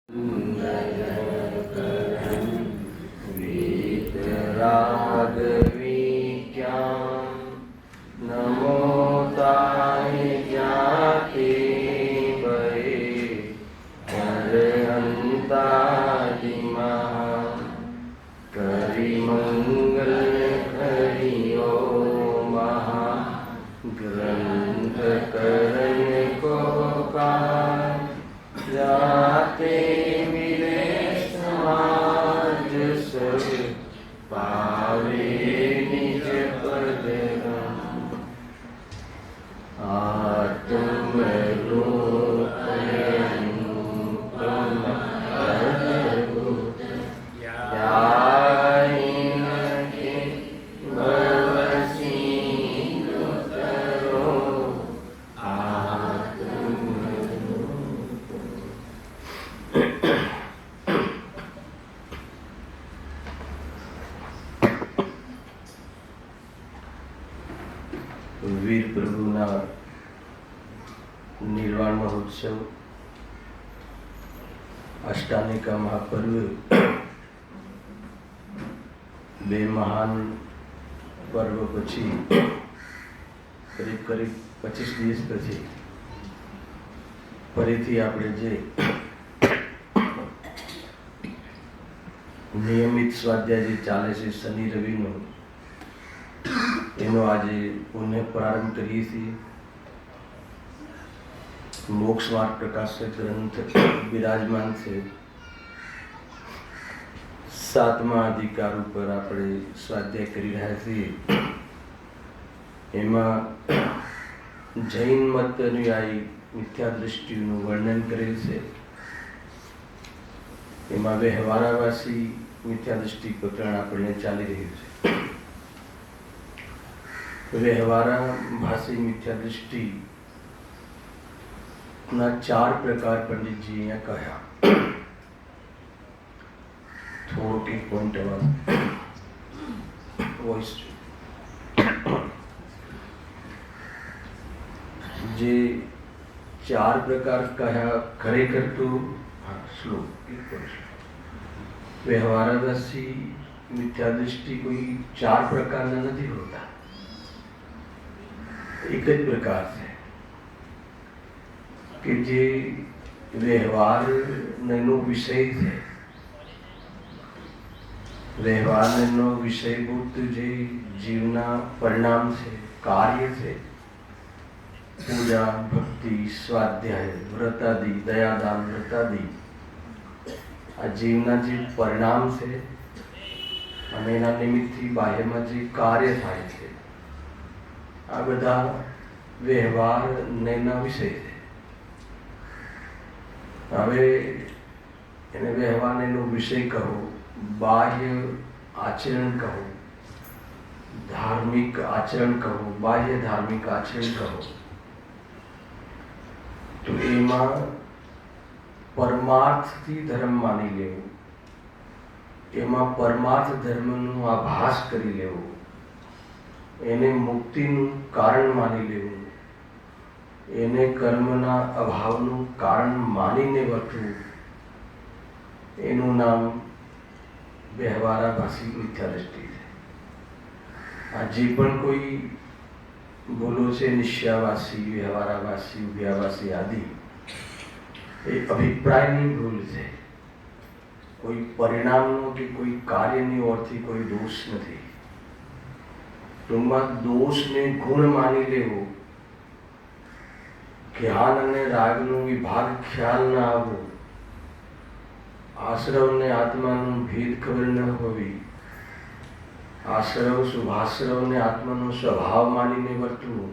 नमो ताय ज्ञाति भये अरहंतादिमः करि मंगल हरिओ महा ग्रंथ करण को पाय जाते मिले समाज सब पावे निज पद आत्म रूप अनुपम अद्भुत ज्ञान के भवसीनु करो आत्म વીર પ્રભુના નિર્વાણ મહોત્સવ અષ્ટાનિકા મહાપર્વ બે મહાન પર્વ પછી કરીબ 25 દિવસ પછી ફરીથી આપણે જે નિયમિત સ્વાધ્યાય જે ચાલે છે શનિ રવિનો એનો આજે પુનઃ પ્રારંભ કરીએ છીએ. મોક્ષ માર્ગ પ્રકાશક ગ્રંથ બિરાજમાન છે. 7મા અધિકાર ઉપર આપણે સ્વાધ્યાય કરી રહ્યા છીએ. એમાં જૈન મત અનુયાયી મિથ્યા દૃષ્ટિનું વર્ણન કરેલ છે. એમાં વ્યવહારાવાસી મિથ્યા દૃષ્ટિ પ્રકરણ આપણે ચાલી રહ્યું છે. व्यवहारा भाषी मिथ्या दृष्टि ना 4 प्रकार पंडित जी ने कहा. थोड़ो की पॉइंट वॉइस जे 4 प्रकार कहा खरेखर तो स्लो व्यवहारावासी मिथ्या दृष्टि कोई 4 प्रकार नहीं होता. एक જ પ્રકાર છે કે જે વ્યવહારનો વિષય છે. વ્યવહારનો વિષયભૂત જે જીવના પરિણામ છે, કાર્ય છે, પૂજા, ભક્તિ, સ્વાધ્યાય, વ્રતાદિ, દયાદાન, વ્રતાદિ, આ જીવના જે પરિણામ છે અને એના નિમિત્તથી બાહ્યમાં જે કાર્ય થાય છે, આ બધા વ્યવહારના વિષય છે. હવે એને વ્યવહારનો વિષય કહો, બાહ્ય આચરણ કહો, ધાર્મિક આચરણ કહો, બાહ્ય ધાર્મિક આચરણ કહો, તો એમાં પરમાર્થથી ધર્મ માની લેવું, એમાં પરમાર્થ ધર્મનો આભાસ કરી લેવો, એને મુક્તિનું કારણ માની લેવું, એને કર્મના અભાવનું કારણ માનીને વર્તવું, એનું નામ વ્યવહારાભાસી મિથ્યા દૃષ્ટિ છે. આ જે પણ કોઈ ભૂલો છે, નિશ્ચયાવાસી, વ્યવહારાવાસી, ઉભયાવાસી આદિ, એ અભિપ્રાયની ભૂલ છે. કોઈ પરિણામનો કે કોઈ કાર્યની ઓરથી કોઈ દોષ નથી. ટૂંકમાં દોષને ગુણ માની લેવો, જ્ઞાન અને રાગનો વિભાગ ખ્યાલ ન આવવો, આશ્રવ ને આત્માનો ભેદ ખબર ન હોવી, આશ્રવ શુભાશ્રવ ને આત્માનો સ્વભાવ માનીને વર્તવું,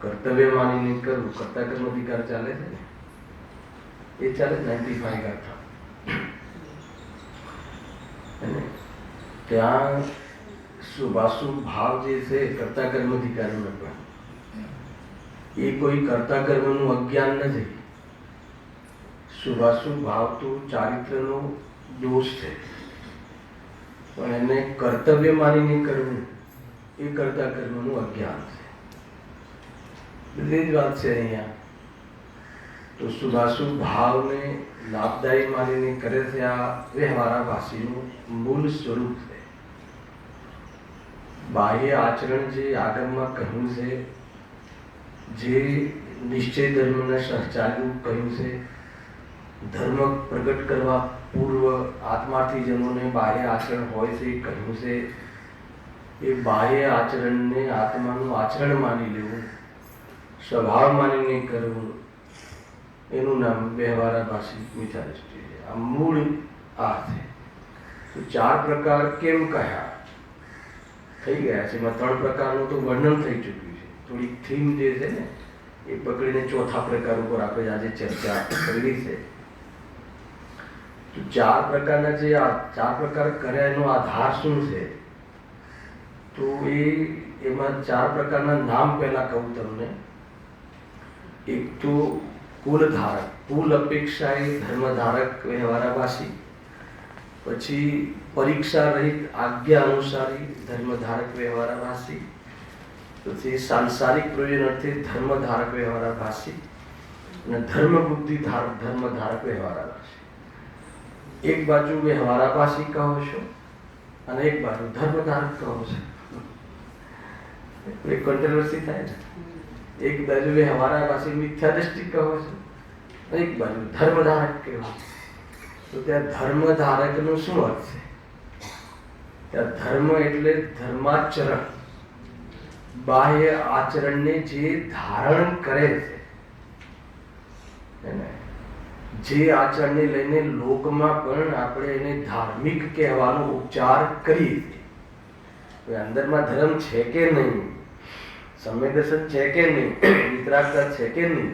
કર્તવ્ય માનીને કરવું. કર્તા કર્મ અધિકાર ચાલે છે ને, એ ચાલે 95 ગાથા. ત્યાં શુભાશુભ ભાવ જે છે કર્તા કર્મ અધિકારનો, એ કોઈ કર્તા કર્મનું અજ્ઞાન નથી. શુભાશુભ ભાવ તો ચારિત્રનો દોષ છે, પણ એને કર્તવ્ય માનીને કરવું એ કર્તા કર્મનું અજ્ઞાન છે. બધી જ વાત છે અહીંયા. તો શુભાશુભ ભાવને લાભદાયી માનીને કરે છે આ વ્યવહારાભાસીનું મૂળ સ્વરૂપ છે. બાહ્ય આચરણ જે આગળમાં કહ્યું છે, જે નિશ્ચય ધર્મના સહચાર્યું કહ્યું છે, ધર્મ પ્રગટ કરવા પૂર્વ આત્માર્થીજનોને બાહ્ય આચરણ હોય છે કહ્યું છે. એ બાહ્ય આચરણને આત્માનું આચરણ માની લેવું, સ્વભાવ માનીને કરવું, એનું નામ વ્યવહારાભાસી મિથ્યા દૃષ્ટિ છે. આ મૂળ આ છે. તો 4 પ્રકાર કેમ કહ્યા થઈ ગયા છે. એમાં 3 પ્રકારનું તો વર્ણન થઈ ચૂક્યું છે. થોડી થીમ જે છે ને એ પકડીને 4થા પ્રકાર ઉપર આપણે આજે ચર્ચા કરવી છે. તો 4 પ્રકારના જે આ 4 પ્રકાર કર્યા એનો આધાર શું છે? તો એમાં 4 પ્રકારના નામ પહેલા કહું તમને. એક તો કુલ ધારક, કુલ અપેક્ષાએ ધર્મધારક વ્યવહારાભાસી. પછી પરીક્ષા રહિત આજ્ઞા અનુસારી ધર્મધારક વ્યવહારાભાસી. પછી સાંસારિક પ્રયોજન અર્થે ધર્મધારક વ્યવહારાભાસી અને ધર્મ બુદ્ધિ ધારક ધર્મધારક વ્યવહારાભાસી. એક બાજુ વ્યવહારાભાસી કહો છો અને એક બાજુ ધર્મધારક કહો છો. એક કોન્ટ્રોવર્સી થાય ને. એક બાજુ વ્યવહારાભાસી મિથ્યા દૃષ્ટિ કહો છો, એક બાજુ ધર્મધારક કહો છો. તો ત્યાં ધર્મધારકનો શું અર્થ છે? ત્યાં ધર્મ એટલે ધર્માચરણ, બાહ્ય આચરણને જે ધારણ કરે છે, જે આચરણને લઈને લોકમાં પણ આપણે એને ધાર્મિક કહેવાનો ઉપચાર કરીએ છીએ. અંદરમાં ધર્મ છે કે નહીં, સમ્યક દર્શન છે કે નહીં, વિતરાગતા છે કે નહીં,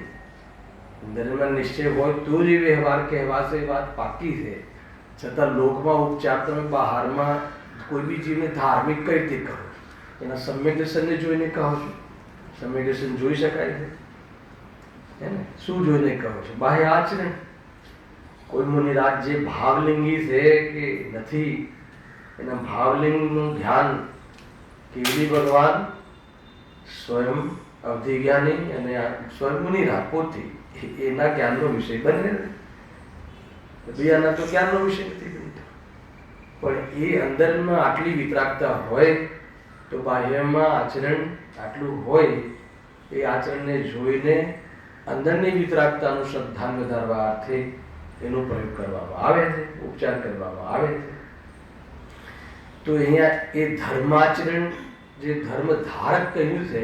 અંદરમાં નિશ્ચય હોય તો જ વ્યવહાર કહેવાશે, વાત પાકી છે. છતાં લોકમાં ઉપચાર તમે બહારમાં કોઈ બી જીવને ધાર્મિક કઈ રીતે કહો? એના સમ્યક દર્શનને જોઈને કહો છો? સમ્યક દર્શન જોઈ શકાય છે? શું જોઈને કહો છો? બાહ્ય આચરણ. કોઈ મુનિરાજ જે ભાવલિંગી છે કે નથી, એના ભાવલિંગનું ધ્યાન કેવલી ભગવાન સ્વયં અવધિજ્ઞાની અને સ્વયં મુનિરાજ પોતે એના જ્ઞાનનો વિષય બને. બીજાના તો જ્ઞાનનો વિષય નથી બનતો. પણ એ અંદરમાં આટલી વિતરાગતા હોય તો બાહ્યમાં આચરણ આટલું હોય, એ આચરણને જોઈને અંદરની વિતરાગતાનું શ્રદ્ધાન વધારવા અર્થે એનો પ્રયોગ કરવામાં આવે છે, ઉપચાર કરવામાં આવે છે. તો અહીંયા એ ધર્માચરણ જે ધર્મ ધારક કહ્યું છે,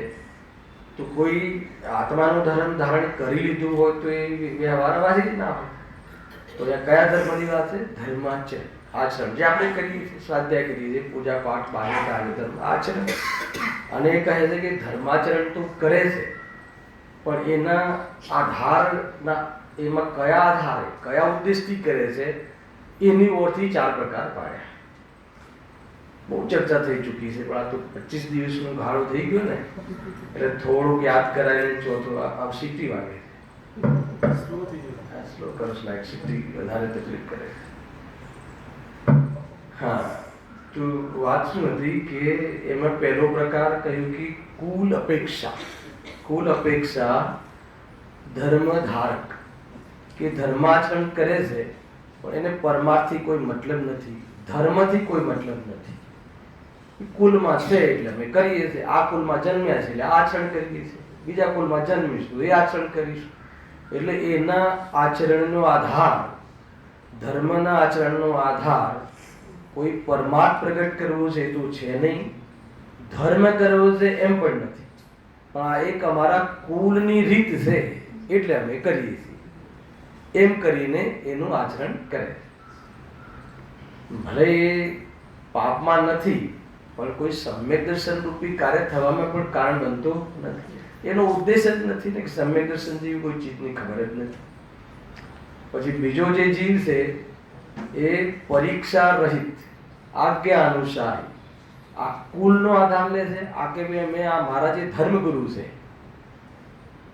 તો કોઈ આત્માનું ધર્મ ધારણ કરી લીધું હોય તો એ વ્યવહારવાસી ના હોય. તો અહીંયા કયા ધર્મની વાત છે? ધર્માચરણ, આચરણ જે આપણે કરીએ છીએ, સ્વાધ્યાય કરીએ છીએ, પૂજા પાઠ, બાહ્ય કાર્ય ધર્મ, આચરણ. અને એ કહે છે કે ધર્માચરણ તો કરે છે, પણ એના આધારના, એમાં કયા આધારે, કયા ઉદ્દેશથી કરે છે, એની ઓરથી 4 પ્રકાર પાડ્યા. બહુ ચર્ચા થઈ ચૂકી છે, પણ આ તો 25 દિવસનો ગાળો થઈ ગયો ને, એટલે થોડુંક યાદ કરાવીને ચોથો આ સીટી વાગે છે. સ્લો કરો, સ્લાઇડ સીટી વધારે તકલીફ કરે. હા, તો વાત શું હતી કે એમાં પહેલો પ્રકાર કહ્યું કે કુલ અપેક્ષા. કુલ અપેક્ષા ધર્મધારક કે ધર્માચરણ કરે છે, પણ એને પરમાર્થથી કોઈ મતલબ નથી, ધર્મથી કોઈ મતલબ નથી. કુલમાં છે એટલે અમે કરીએ છીએ, આ કુલમાં જન્મ્યા છે એટલે આચરણ કરીએ છીએ, બીજા કુલમાં જન્મીશું એ આચરણ કરીશું. એટલે એના આચરણનો આધાર, ધર્મના આચરણનો આધાર કોઈ પરમાર્થ પ્રગટ કરવો છે તો છે નહીં, ધર્મ કરવો છે એમ પણ નથી, પણ આ એક અમારા કુલની રીત છે એટલે અમે કરીએ છીએ, એમ કરીને એનું આચરણ કરે. ભલે એ પાપમાં નથી, પણ કોઈ સમ્યક દર્શન રૂપી કાર્ય થવામાં પણ કારણ બનતો નથી. એનો ઉદ્દેશ જ નથી ને કે સમ્યક દર્શન જેવી કોઈ ચીજની ખબર જ નથી. પછી બીજો જે જીવ છે એ પરીક્ષા રહિત, આજ્ઞા અનુસારી, આ કુલનો આધાર લે છે. આ કે ભાઈ અમે આ મારા જે ધર્મગુરુ છે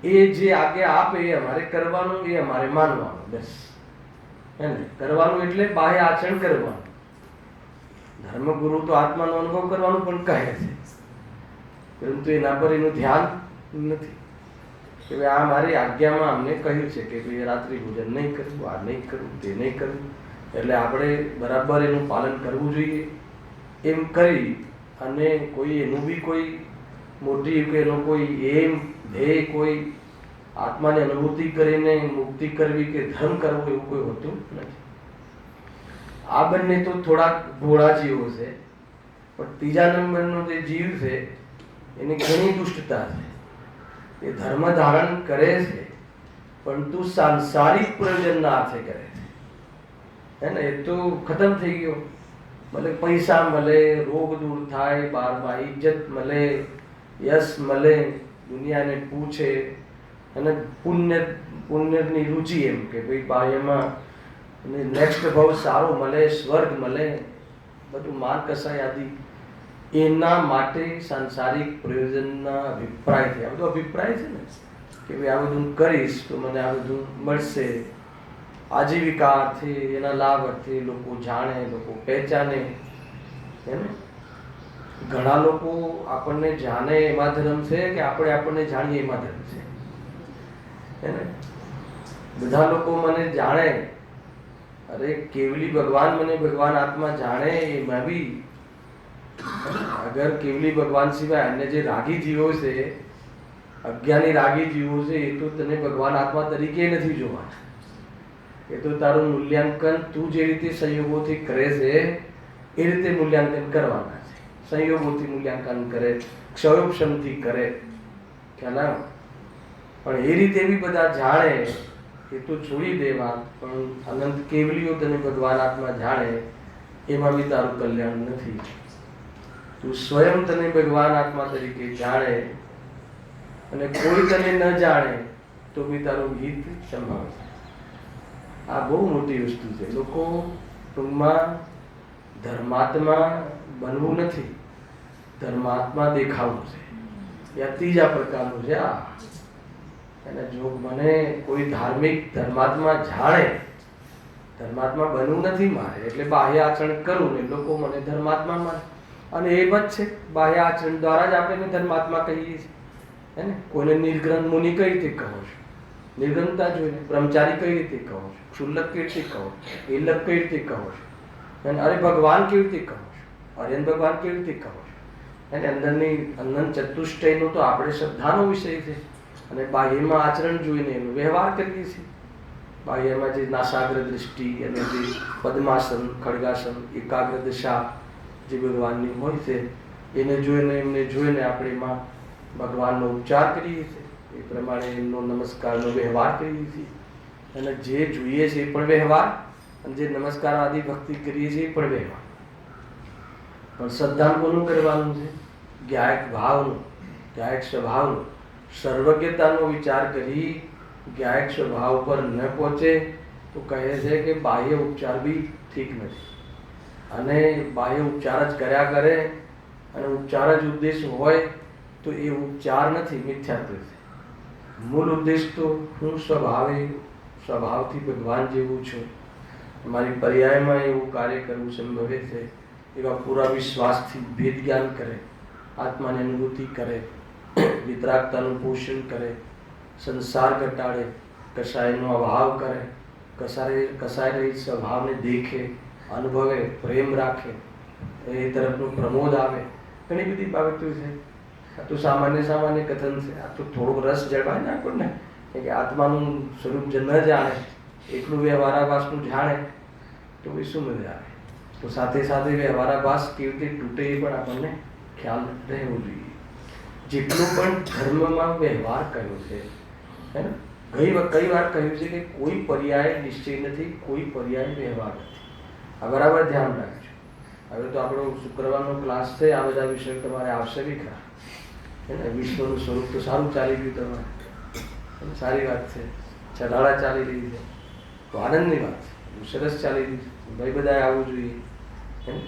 એ જે આજ્ઞા આપે એ અમારે કરવાનું, એ અમારે માનવાનું, બસ. હે ને? કરવાનું એટલે બાહ્ય આચરણ કરવાનું. ધર્મગુરુ તો આત્માનો અનુભવ કરવાનું પણ કહે છે, પરંતુ એના પર એનું ધ્યાન નથી. કે ભાઈ આ મારી આજ્ઞામાં અમને કહ્યું છે કે ભાઈ રાત્રિ ભોજન નહીં કરવું, આ નહીં કરવું, તે નહીં કરવું, એટલે આપણે બરાબર એનું પાલન કરવું જોઈએ. એમ કરી અને કોઈ એનું બી કોઈ મોટી કે એનો કોઈ એમ ધ્યેય કોઈ આત્માની અનુભૂતિ કરીને મુક્તિ કરવી કે ધર્મ કરવું એવું કોઈ હોતું નથી. આ બંને તો થોડાક ભોળા જીવો છે, પણ ત્રીજા નંબરનો જે જીવ છે એની ઘણી દુષ્ટતા છે. એ ધર્મ ધારણ કરે છે પરંતુ સાંસારિક પ્રયોજનના અર્થે કરે છે. હે ને, એ તો ખતમ થઈ ગયો. ભલે પૈસા મળે, રોગ દૂર થાય, બારમાં ઇજ્જત મળે, યશ મળે, દુનિયાને પૂછે, અને પુણ્યની રુચિ એમ કે ભાઈ બાહ્યમાં નેક્સ્ટ ભાવ સારો મળે, સ્વર્ગ મળે, બધું માર કસાય આદિ એના માટે સાંસારિક પ્રયોજનના અભિપ્રાયથી, આ બધો અભિપ્રાય છે ને કે ભાઈ આ બધું કરીશ તો મને આ બધું મળશે, આજીવિકા અર્થે એના લાભ અર્થે લોકો જાણે, લોકો પહેચાને. એને ઘણા લોકો આપણને જાણે એમાં ધર્મ છે કે આપણે આપણને જાણીએ એમાં ધર્મ છે. એને બધા લોકો મને જાણે, અરે કેવલી ભગવાન મને ભગવાન આત્મા જાણે એમાં બી અગર કેવલી ભગવાન સિવાય અન્ય જે રાગી જીવો છે, અજ્ઞાની રાગી જીવો છે, એ તો તને ભગવાન આત્મા તરીકે નથી જોવાના. એ તો તારું મૂલ્યાંકન તું જે રીતે સંયોગોથી કરે છે એ રીતે મૂલ્યાંકન કરવાના છે. સંયોગોથી મૂલ્યાંકન કરે, ક્ષયોપશમથી કરે, ખ્યાલ આવ્યો? પણ એ રીતે બી બધા જાણે એ તો છોડી દેવા, પણ અનંત કેવલીઓ તને ભગવાન આત્મા જાણે એમાં બી તારું કલ્યાણ નથી. તું સ્વયં તને ભગવાન આત્મા તરીકે જાણે અને કોઈ તને ન જાણે તો બી તારું હિત સંભાવે. આ બહુ મોટી વસ્તુ છે. લોકો ટૂંકમાં ધર્માત્મા બનવું નથી, ધર્માત્મા દેખાવું છે. એ ત્રીજા પ્રકારનું છે. આ અને જો મને કોઈ ધાર્મિક ધર્માત્મા જાણે, ધર્માત્મા બનવું નથી મારે, એટલે બાહ્ય આચરણ કરું ને લોકો મને ધર્માત્મા માને. અને એ જ છે, બાહ્ય આચરણ દ્વારા જ આપણે ધર્માત્મા કહીએ છીએ. હે ને, કોઈને નિર્ગ્રંથ મુનિ કઈ રીતે કહો છો, નિર્ગ્રંથતા જોઈને. બ્રહ્મચારી કઈ રીતે કહો છો, ક્ષુલ્લક કઈ રીતે કહો છો, એલક કઈ રીતે કહો છો, અને અરે ભગવાન કેવી રીતે કહો છો, અર્યન ભગવાન કેવી રીતે કહો છો. અને અંદરની અનંત ચતુષ્ટયનો તો આપણે શ્રદ્ધાનો વિષય છે. અને બાહ્યમાં આચરણ જોઈને એનો વ્યવહાર કરીએ છીએ. બાહ્યમાં જે નાસાગ્ર દૃષ્ટિ અને જે પદ્માસન, ખડગાસન, એકાગ્ર દશા જે ભગવાનની હોય છે એને જોઈને, એમને જોઈને આપણે એમાં ભગવાનનો ઉપચાર કરીએ છીએ. એ પ્રમાણે એમનો નમસ્કારનો વ્યવહાર કરીએ છીએ. અને જે જોઈએ છે એ પણ વ્યવહાર, અને જે નમસ્કાર આદિ ભક્તિ કરીએ છીએ એ પણ વ્યવહાર. પણ શ્રદ્ધા કોનું કરવાનું છે? જ્ઞાયક ભાવનું, જ્ઞાયક સ્વભાવનું. સર્વજ્ઞતાનો વિચાર કરી જ્ઞાયક સ્વભાવ પર ન પહોંચે તો કહે છે કે બાહ્ય ઉપચાર બી ઠીક નથી. અને બાહ્ય ઉપચાર જ કર્યા કરે અને ઉપચાર જ ઉદ્દેશ હોય તો એ ઉપચાર નથી, મિથ્યાત્વ છે. મૂળ ઉદ્દેશ તો હું સ્વભાવથી ભગવાન જેવું છું, મારી પર્યાયમાં એવું કાર્ય કરવું સંભવે છે, એવા પૂરા વિશ્વાસથી ભેદ જ્ઞાન કરે, આત્માની અનુભૂતિ કરે, વિતરાગતાનું પોષણ કરે, સંસાર ઘટાડે, કસાયનો અભાવ કરે, કસાય રહિત સ્વભાવને દેખે, અનુભવે, પ્રેમ રાખે, એ તરફનું પ્રમોદ આવે. ઘણી બધી બાબતો છે. આ તો સામાન્ય કથન છે. આ તો થોડોક રસ જળવાય ને આપણને કે આત્માનું સ્વરૂપ ન જાણે, એકલું વ્યવહારાભાસનું જાણે તો એ શું મજા આવે. તો સાથે સાથે વ્યવહારાભાસ કેવી રીતે તૂટે એ પણ આપણને ખ્યાલ રહેવો જોઈએ. જેટલું પણ ધર્મમાં વ્યવહાર કર્યો છે, હે ને, કઈ વાર કહ્યું છે કે કોઈ પર્યાય નિશ્ચય નથી, કોઈ પર્યાય વ્યવહાર નથી. આ બરાબર ધ્યાન રાખજો. હવે તો આપણો શુક્રવારનો ક્લાસ છે, આ બધા વિષયો તમારે આવશે બી ખરા. હે ને, વિશ્વનું સ્વરૂપ તો સારું ચાલી ગયું તમારે, સારી વાત છે. ચઢાડા ચાલી રહી છે તો આનંદની વાત છે, સરસ ચાલી રહી છે. ભાઈ બધાએ આવવું જોઈએ. હે ને,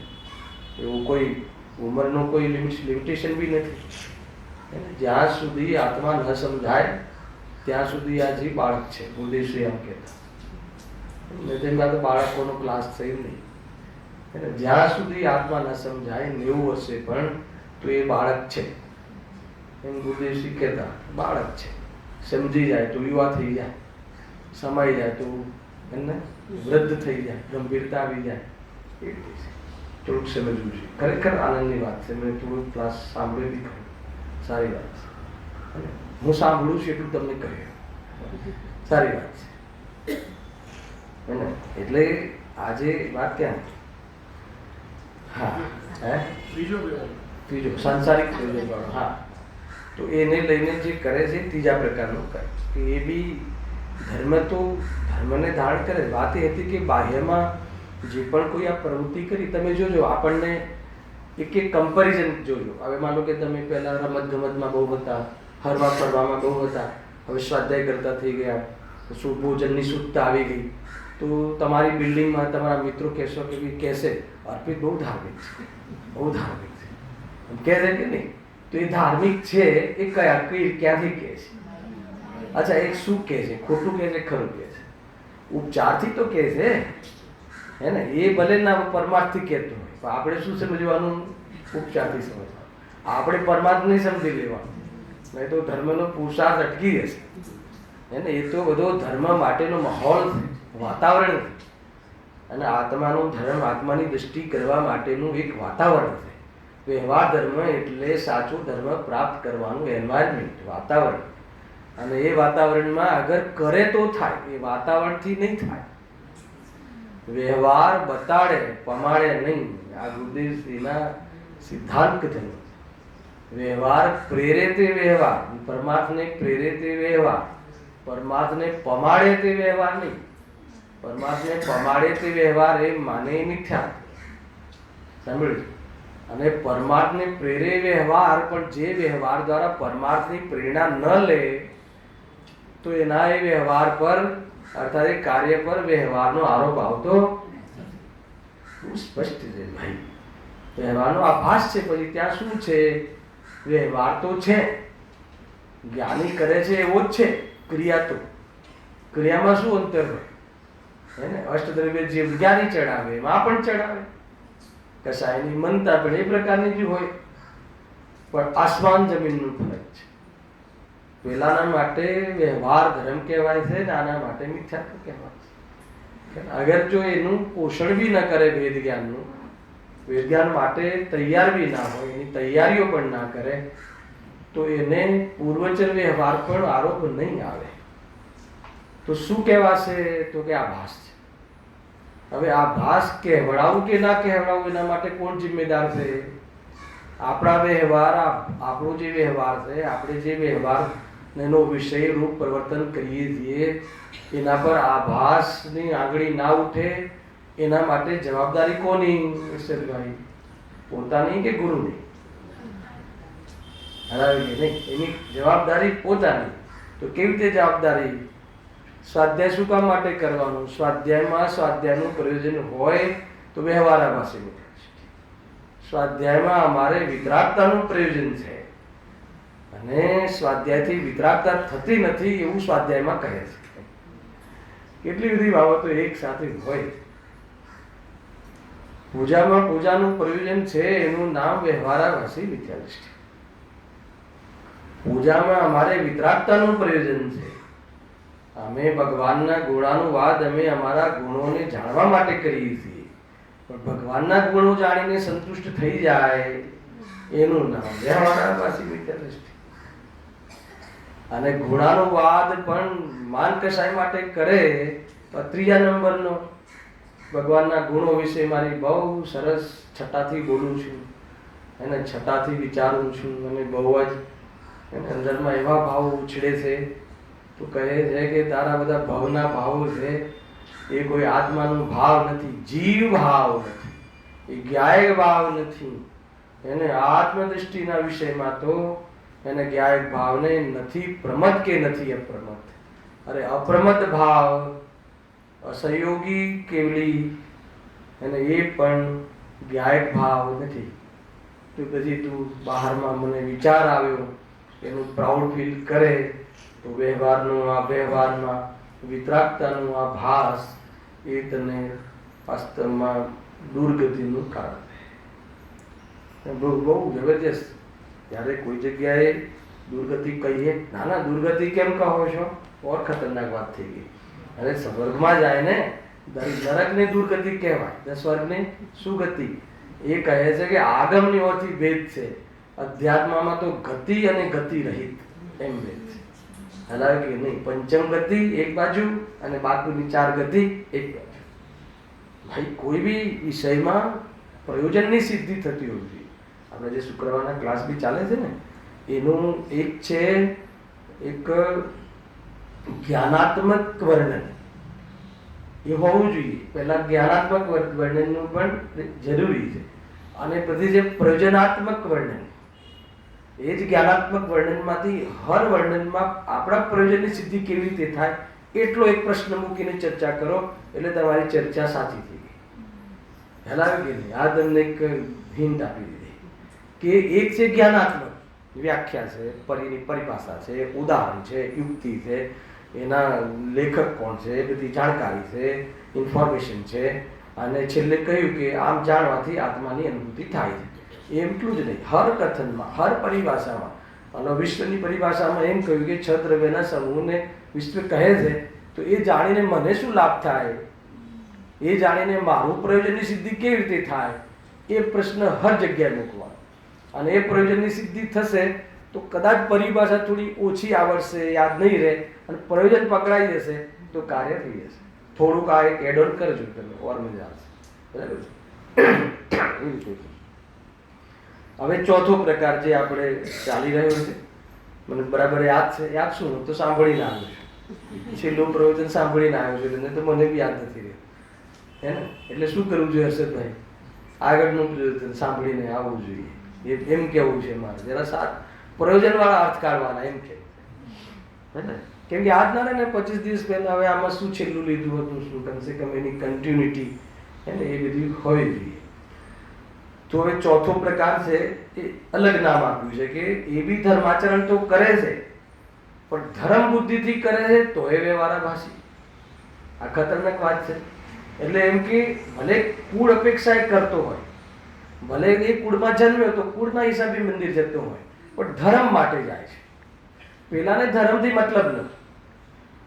એવું કોઈ ઉંમરનો કોઈ લિમિટેશન બી નથી. જ્યાં સુધી આત્મા ન સમજાય ત્યાં સુધી આ જે બાળક છે, ગુરુદેવશ્રી એમ કહેતા, તેમાં તો બાળકોનો ક્લાસ થઈ નહીં. જ્યાં સુધી આત્મા ન સમજાય 90 વર્ષે પણ તો એ બાળક છે. એમ ગુરુદેવશ્રી કહેતા, બાળક છે. સમજી જાય તો યુવા થઈ જાય, સમાઈ જાય તો એને વૃદ્ધ થઈ જાય, ગંભીરતા આવી જાય. એ રીતે છે. થોડુંક સમજવું છે. ખરેખર આનંદની વાત છે. મેં થોડુંક ક્લાસ સાંભળ્યું બી ખરું. સારી વાત છે. હું સાંભળું છું એટલું તમને કહ્યું. સારી વાત છે. એટલે આજે વાત ક્યાં? હા, ત્રીજો સાંસારિક પ્રયોજન વાળો. હા, તો એને લઈને જે કરે છે ત્રીજા પ્રકારનું કરે કે એ બી ધર્મને ધારણ કરે. વાત એ હતી કે બાહ્યમાં જે પણ કોઈ આ પ્રવૃત્તિ કરી, તમે જોજો આપણને એક કમ્પેરિઝન જોજો. હવે માનો કે તમે પહેલા રમત ગમતમાં બહુ હતા, હરવા ફરવામાં બહુ હતા, હવે સ્વાધ્યાય કરતા થઈ ગયા, ભોજનની શુદ્ધતા આવી ગઈ, તો તમારી બિલ્ડિંગમાં તમારા મિત્રો કહેશો કે કહેશે અર્પિત બહુ ધાર્મિક છે, બહુ ધાર્મિક છે, કહે છે કે નહીં? તો એ ધાર્મિક છે એ ક્યાંથી કહે છે? અચ્છા, એક શું કહે છે? ખોટું કહે છે, ખરું કહે છે? ઉપચારથી તો કહે છે, હે ને? એ ભલે ના પરમાર્થથી કહેતો હોય, પણ આપણે શું સમજવાનું? ઉપચારથી સમજવાનું. આપણે પરમાર્થ નહીં સમજી લેવાનું, નહીં તો ધર્મનો પુરુષાર્થ અટકી જશે. હે ને? એ તો બધો ધર્મ માટેનો માહોલ છે, વાતાવરણ છે. અને આત્માનો ધર્મ, આત્માની દ્રષ્ટિ કરવા માટેનું એક વાતાવરણ છે. વ્યવહાર ધર્મ એટલે સાચો ધર્મ પ્રાપ્ત કરવાનું એન્વાયરમેન્ટ, વાતાવરણ. અને એ વાતાવરણમાં અગર કરે તો થાય, એ વાતાવરણથી નહીં થાય. વ્યવહાર બતાડે, પમાડે નહીં. આ ગુરુદેવશ્રીના સિદ્ધાંત ધર્મ. વ્યવહાર પ્રેરે તે વ્યવહાર, પરમાર્થને પ્રેરે તે વ્યવહાર, પરમાર્થને પમાડે તે વ્યવહાર નહીં. પરમાર્થને પમાડે તે વ્યવહાર એ માને મિથ્યા. સાંભળ્યું? અને પરમાર્થને પ્રેરે વ્યવહાર, પણ જે વ્યવહાર દ્વારા પરમાર્થની પ્રેરણા ન લે તો એના એ વ્યવહાર પર અર્થાત એ કાર્ય પર વ્યવહારનો આરોપ આવતો સ્પષ્ટ છે ભાઈ. વ્યવહારનો આભાસ છે, પછી ત્યાં શું છે? વ્યવહાર તો છે, જ્ઞાની કરે છે એવો જ છે. ક્રિયા તો, ક્રિયામાં શું અંતર હોય? હે ને? અષ્ટદ્રવ્ય જે જ્ઞાની ચડાવે એમાં પણ ચડાવે, કસાયની મનતા પણ એ પ્રકારની જ હોય. પણ આસમાન જમીનનું ફરક છે. પેલાના માટે વ્યવહાર ધર્મ કહેવાય છે, આના માટે મિથ્યાત્વ કહેવાય છે. અગર જો એનું પોષણ બી ન કરે વેદ જ્ઞાનનું, વેદ જ્ઞાન માટે તૈયાર બી ના હોય, એની તૈયારીઓ પણ ના કરે, તો એને પૂર્વચર વ્યવહાર પણ આરોપ નહીં આવે. તો શું કહેવાશે? તો કે આભાસ છે. હવે આભાસ કહેવડાવું કે ના કહેવડાવું એના માટે કોણ જિમ્મેદાર છે? આપણા વ્યવહાર, આપણો જે વ્યવહાર છે, આપણે જે વ્યવહાર એનો વિષય રૂપ પરિવર્તન કરીએ છીએ, એના પર આભાસની આંગળી ના ઉઠે, એના માટે જવાબદારી કોની? ઈશ્વરભાઈ પોતાની કે ગુરુની? હરાવી નહીં, એની જવાબદારી પોતાની. તો કેવી રીતે જવાબદારી? સ્વાધ્યાય શું કામ માટે કરવાનું? સ્વાધ્યાયમાં સ્વાધ્યાયનું પ્રયોજન હોય તો વ્યવહાર આભાસી નીકળે. સ્વાધ્યાયમાં અમારે વિતરાગતાનું પ્રયોજન છે, અને સ્વાધ્યાયથી વિતરાગતા થતી નથી એવું સ્વાધ્યાયમાં કહે છે. કેટલી બધી બાબતો એક સાથે હોય. પૂજામાં પૂજાનું પ્રયોજન છે, એનું નામ વ્યવહારાભાસી મિથ્યાદૃષ્ટિ. પૂજામાં અમારે વિતરાગતાનું પ્રયોજન છે. અમે ભગવાનના ગુણાનુવાદ અમે અમારા ગુણોને જાણવા માટે કરીએ છીએ, પણ ભગવાનના ગુણો જાણીને સંતુષ્ટ થઈ જાય એનું નામ વ્યવહારાભાસી મિથ્યાદૃષ્ટિ. અને ગુણાનુવાદ પણ માન કસાય માટે કરે તો ત્રીજા નંબરનો. ભગવાનના ગુણો વિશે મારી બહુ સરસ છટાથી બોલું છું, એને છટાથી વિચારું છું, અને બહુ જ એને અંદરમાં એવા ભાવ ઉછળે છે. તો કહે છે કે તારા બધા ભાવના ભાવો છે એ કોઈ આત્માનો ભાવ નથી, જીવ ભાવ નથી, એ જ્ઞાયક ભાવ નથી. એને આત્મદૃષ્ટિના વિષયમાં તો એને જ્ઞાયક ભાવને નથી પ્રમદ કે નથી અપ્રમદ. અરે અપ્રમદ ભાવ, અસહયોગી કેવલી, અને એ પણ જ્ઞાયક ભાવ નથી. તો પછી તું બહારમાં મને વિચાર આવ્યો એનું પ્રાઉડ ફીલ કરે તો વ્યવહારમાં વિતરાગતાનું આ ભાસ એ તને વાસ્તવમાં દુર્ગતિનું કારણ છે. બહુ જબરજસ્ત. જ્યારે કોઈ જગ્યાએ દુર્ગતિ કહીએ, ના ના દુર્ગતિ કેમ કહો છો, ઓર ખતરનાક વાત થઈ ગઈ. અરે સ્વર્ગમાં જાય ને, નરકને દુર્ગતિ કહેવાય, સ્વર્ગને સુગતિ. એ કહે છે કે આગમની ઓરથી ભેદ છે, અધ્યાત્મમાં તો ગતિ અને ગતિ રહિત એમ ભેદ છે. હલાવે કે નહીં, પંચમ ગતિ એક બાજુ અને બાકીની 4 ગતિ એક બાજુ. ભાઈ કોઈ બી વિષયમાં પ્રયોજનની સિદ્ધિ થતી હોવી જોઈએ. આપણે જે શુક્રવારના ક્લાસ બી ચાલે છે ને, એનું એક છે એક જ્ઞાનાત્મક વર્ણન, એ હોવું જોઈએ. પહેલા જ્ઞાનાત્મક વર્ણનનું પણ જરૂરી છે, અને પછી જે પ્રયોજનાત્મક વર્ણન, એ જ જ્ઞાનાત્મક વર્ણનમાંથી હર વર્ણનમાં આપણા પ્રયોજનની સિદ્ધિ કેવી રીતે થાય એટલો એક પ્રશ્ન મૂકીને ચર્ચા કરો એટલે તમારી ચર્ચા સાચી થઈ ગઈ. હેલાવે કે નહીં? આ તમને એક હિન્ટ આપી દીધી કે એક છે જ્ઞાનાત્મક વ્યાખ્યા છે, પરિભાષા છે, ઉદાહરણ છે, યુક્તિ છે, એના લેખક કોણ છે, એ બધી જાણકારી છે, ઇન્ફોર્મેશન છે, અને છેલ્લે કહ્યું કે આમ જાણવાથી આત્માની અનુભૂતિ થાય છે. એટલું જ નહીં, હર કથનમાં, હર પરિભાષામાં, અને વિશ્વની પરિભાષામાં એમ કહ્યું કે 6 દ્રવ્યના સમૂહને વિશ્વ કહે છે, તો એ જાણીને મને શું લાભ થાય, એ જાણીને મારું પ્રયોજનની સિદ્ધિ કેવી રીતે થાય, એ પ્રશ્ન હર જગ્યાએ મૂકવાનો. અને એ પ્રયોજનની સિદ્ધિ થશે તો કદાચ પરિભાષા થોડી ઓછી આવડશે, યાદ નહીં રહે, અને પ્રયોજન પકડાઈ જશે તો કાર્ય થઈ જશે. થોડુંક આ એક એડ ઓન કરજો તમે, ઓર મજા આવશે. બરાબર છે. હવે ચોથો પ્રકાર જે આપણે ચાલી રહ્યો છે, મને બરાબર યાદ છે. યાદ શું? હું તો સાંભળીને આવ્યો છું, છેલ્લું પ્રવચન સાંભળીને આવ્યો છું, તો મને બી યાદ નથી રહ્યું, હે ને? એટલે શું કરવું જોઈએ હર્ષદભાઈ? આગળનું પ્રવચન સાંભળીને આવવું જોઈએ, એમ કેવું છે મારે. જરા પ્રયોજનવાળા અર્થ કાઢવાના એમ કે, હે ને? કેમ કે આજના ને 25 દિવસ પહેલા હવે આમાં શું છેલ્લું લીધું હતું, શું કમસે કમ એની કન્ટિન્યુટી, હે ને, એ બધી હોવી જોઈએ. તો હવે ચોથો પ્રકાર છે, એ અલગ નામ આપ્યું છે કે એ બી ધર્માચરણ તો કરે છે, પણ ધર્મ બુદ્ધિથી કરે છે તો એ વ્યવહારાભાસી. આ ખતરનાક વાત છે. એટલે એમ કે ભલે કુળ અપેક્ષા એ કરતો હોય, ભલે એ કુળમાં જન્મ્યો તો કુળના હિસાબે મંદિર જતો હોય, પણ ધર્મ માટે જાય છે. પેલાને ધર્મથી મતલબ નથી,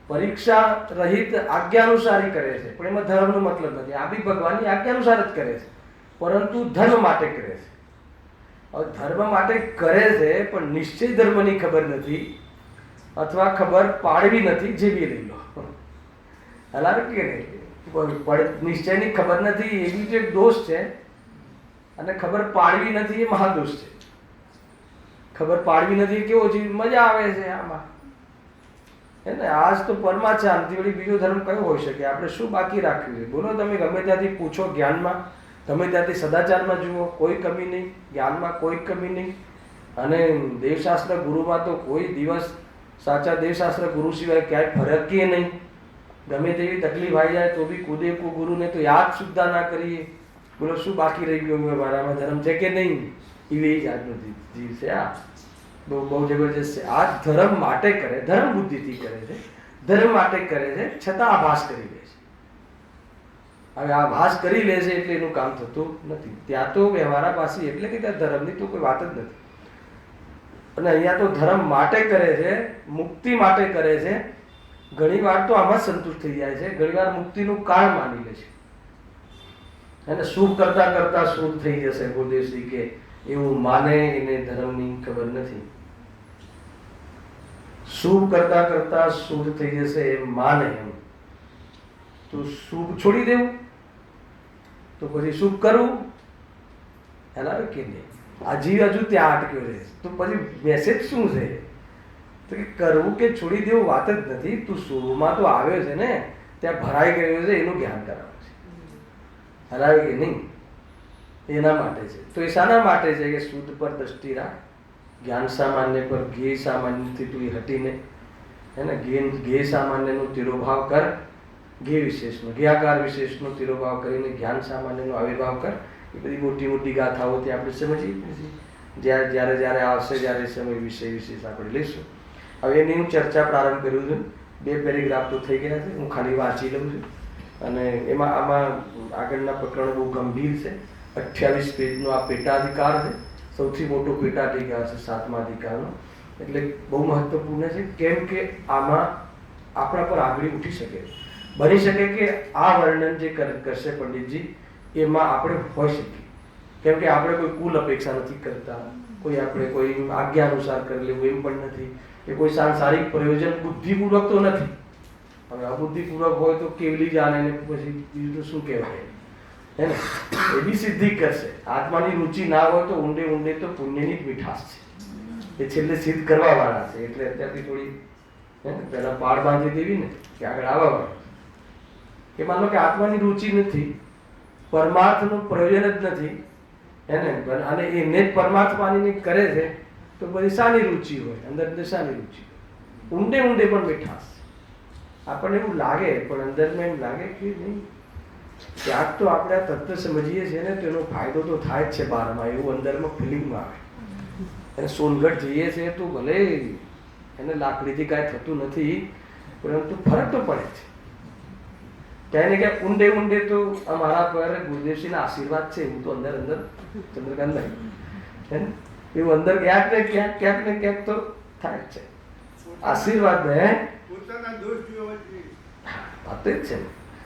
પરીક્ષા રહિત આજ્ઞાનુસારી કરે છે, પણ એમાં ધર્મનો મતલબ નથી. આ બી ભગવાનની આજ્ઞાનુસાર જ કરે છે, પરંતુ ધર્મ માટે કરે છે. હવે ધર્મ માટે કરે છે, પણ નિશ્ચય ધર્મની ખબર નથી, અથવા ખબર પાડવી નથી, જે બી લઈ લો. હલાવે કે નહીં? નિશ્ચયની ખબર નથી એવી જે દોષ છે, અને ખબર પાડવી નથી એ મહાદોષ છે. ખબર પાડવી નથી કેવો છે, મજા આવે છે આમાં, હે ને? આજ તો પરમાચા આનથી વળી બીજો ધર્મ કયો હોઈ શકે? આપણે શું બાકી રાખ્યું છે? બોલો તમે. ગમે ત્યાંથી પૂછો, જ્ઞાનમાં ગમે ત્યાંથી સદાચારમાં જુઓ, કોઈ કમી નહીં, જ્ઞાનમાં કોઈ કમી નહીં. અને દેવશાસ્ત્ર ગુરુમાં તો કોઈ દિવસ સાચા દેવશાસ્ત્ર ગુરુ સિવાય ક્યાંય ફરકીએ નહીં. ગમે તેવી તકલીફ આવી જાય તો બી કુદે કો ગુરુને તો યાદ સુદ્ધા ના કરીએ. બોલો શું બાકી રહી ગયું? મારામાં ધર્મ છે કે નહીં? એવી જ આજનો જીવ છે. આ બહુ જબરજસ્ત છે. આ ધર્મ માટે કરે, ધર્મ બુદ્ધિથી કરે છે, ધર્મ માટે કરે છે, છતાં આભાસ કરી લે છે. હવે આભાસ કરી લે છે એટલે એનું કામ થતું નથી. ત્યાં તો વ્યવહારાભાસી એટલે કે ત્યાં ધર્મની તો કોઈ વાત જ નથી. અને અહીંયા તો ધર્મ માટે કરે છે, મુક્તિ માટે કરે છે. ઘણી વાર તો આમાં સંતુષ્ટ થઈ જાય છે, ઘણી વાર મુક્તિનું કારણ માની લે છે. અને શુભ કરતા કરતા શુભ થઈ જશે ગુરુદેવશ્રી કે એવું માને, એને ધર્મની ખબર નથી. શુભ કરતા કરતા શુભ થઈ જશે એમ માને, એમ તો શુભ છોડી દેવું, તો પછી શુભ કરવું. હલાવે કે નહીં? આ જીવ હજુ ત્યાં અટક્યો રહે, તો પછી મેસેજ શું છે? તો કે કરવું કે છોડી દેવું વાત જ નથી. તું શુભમાં તો આવ્યો છે ને, ત્યાં ભરાઈ ગયો છે, એનું જ્ઞાન કરાવે છે. હલાવે કે નહીં? એના માટે છે. તો એ શાના માટે છે? કે શુદ્ધ પર દ્રષ્ટિ રાખ, જ્ઞાન સામાન્ય પર જ્ઞેય સામાન્યથી તું હટીને, હે ને, જ્ઞેય સામાન્યનો તિરોભાવ કર, જ્ઞેય વિશેષનો, જ્ઞાકાર વિશેષનો તિરોભાવ કરીને જ્ઞાન સામાન્યનો આવિર્ભાવ કર. એ બધી મોટી મોટી ગાથાઓથી આપણે સમજીએ. જ્યારે જ્યારે આવશે, જ્યારે સમય વિષય વિશેષ આપણે લઈશું. હવે એની હું ચર્ચા પ્રારંભ કર્યું છું. 2 પેરેગ્રાફ તો થઈ ગયા છે, હું ખાલી વાંચી લઉં છું. અને એમાં આમાં આગળના પ્રકરણો બહુ ગંભીર છે. 28 પેજનો આ પેટાધિકાર છે, સૌથી મોટો પેટાધિકાર છે 7મા અધિકારનો. એટલે બહુ મહત્વપૂર્ણ છે. કેમ કે આમાં આપણા પર આગળ ઉઠી શકે, બની શકે કે આ વર્ણન જે કરશે પંડિતજી એમાં આપણે હોઈ શકીએ. કેમ કે આપણે કોઈ કુલ અપેક્ષા નથી કરતા, કોઈ આજ્ઞા અનુસાર કરી લેવું એમ પણ નથી, કે કોઈ સાંસારિક પ્રયોજન બુદ્ધિપૂર્વક તો નથી. હવે અબુદ્ધિપૂર્વક હોય તો કેવલી જાણે ને પછી બીજું તો શું કહેવાય, હે ને? એવી સિદ્ધિ કરશે. આત્માની રુચિ ના હોય તો ઊંડે ઊંડે તો પુણ્યની જ મીઠાશ છે, એ છેલ્લે સિદ્ધ કરવા વાળા છે. એટલે અત્યારથી થોડી પહેલા પાડ બાંધી દેવી ને કે આગળ આવવા વાળા કે માનો કે આત્માની રુચિ નથી, પરમાર્થનું પ્રયોજન જ નથી, હે ને? અને એને જ પરમાર્થ માનીને કરે છે તો બધી શાની રુચિ હોય, અંદર શાની રુચિ હોય? ઊંડે ઊંડે પણ મીઠાશ. આપણને એવું લાગે પણ અંદરમાં એમ લાગે કે નહીં, ક્યાંક તો આપણે આ તત્વ સમજીએ છીએ ને તો એનો ફાયદો તો થાય જ છે બહારમાં, એવું અંદરમાં ફિલિંગમાં આવે. અને સોનગઢ જઈએ છીએ તો ભલે એને લાકડીથી કાંઈ થતું નથી, પરંતુ ફરક તો પડે છે ક્યાંય ને ક્યાંક. ઊંડે ઊંડે તો અમારા પર ગુરુદેવસિંહના આશીર્વાદ છે એવું તો અંદર ચંદ્રકાંતભાઈ, હે ને? એવું અંદર ક્યાંક ને ક્યાંક તો થાય જ છે. આશીર્વાદ ને વાત જ છે.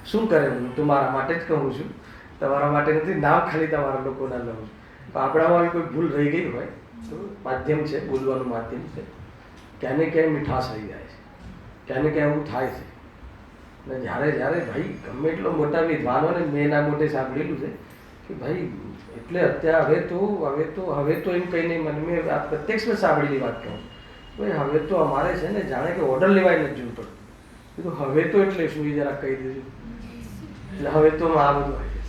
શું કરે, હું તો મારા માટે જ કહું છું, તમારા માટે નથી. નામ ખાલી તમારા લોકોના લઉં છું. પણ આપણામાં કોઈ ભૂલ રહી ગઈ હોય તો માધ્યમ છે, બોલવાનું માધ્યમ છે. ક્યાં ને ક્યાંય મીઠાશ રહી જાય છે, ક્યાં ને ક્યાં એવું થાય છે. ને જ્યારે ભાઈ ગમે એટલો મોટા વિદ્વાન હોય ને, મેં એના મોટે સાંભળેલું છે કે ભાઈ એટલે અત્યારે હવે તો એમ કહીને મને મેં આ પ્રત્યક્ષમાં સાંભળેલી વાત કહું, ભાઈ હવે તો અમારે છે ને જાણે કે ઓર્ડર લેવાય નથી જોતો. કીધું હવે તો એટલે શું, એ જરા કહી દેજો. એટલે હવે તો આ બધું આવી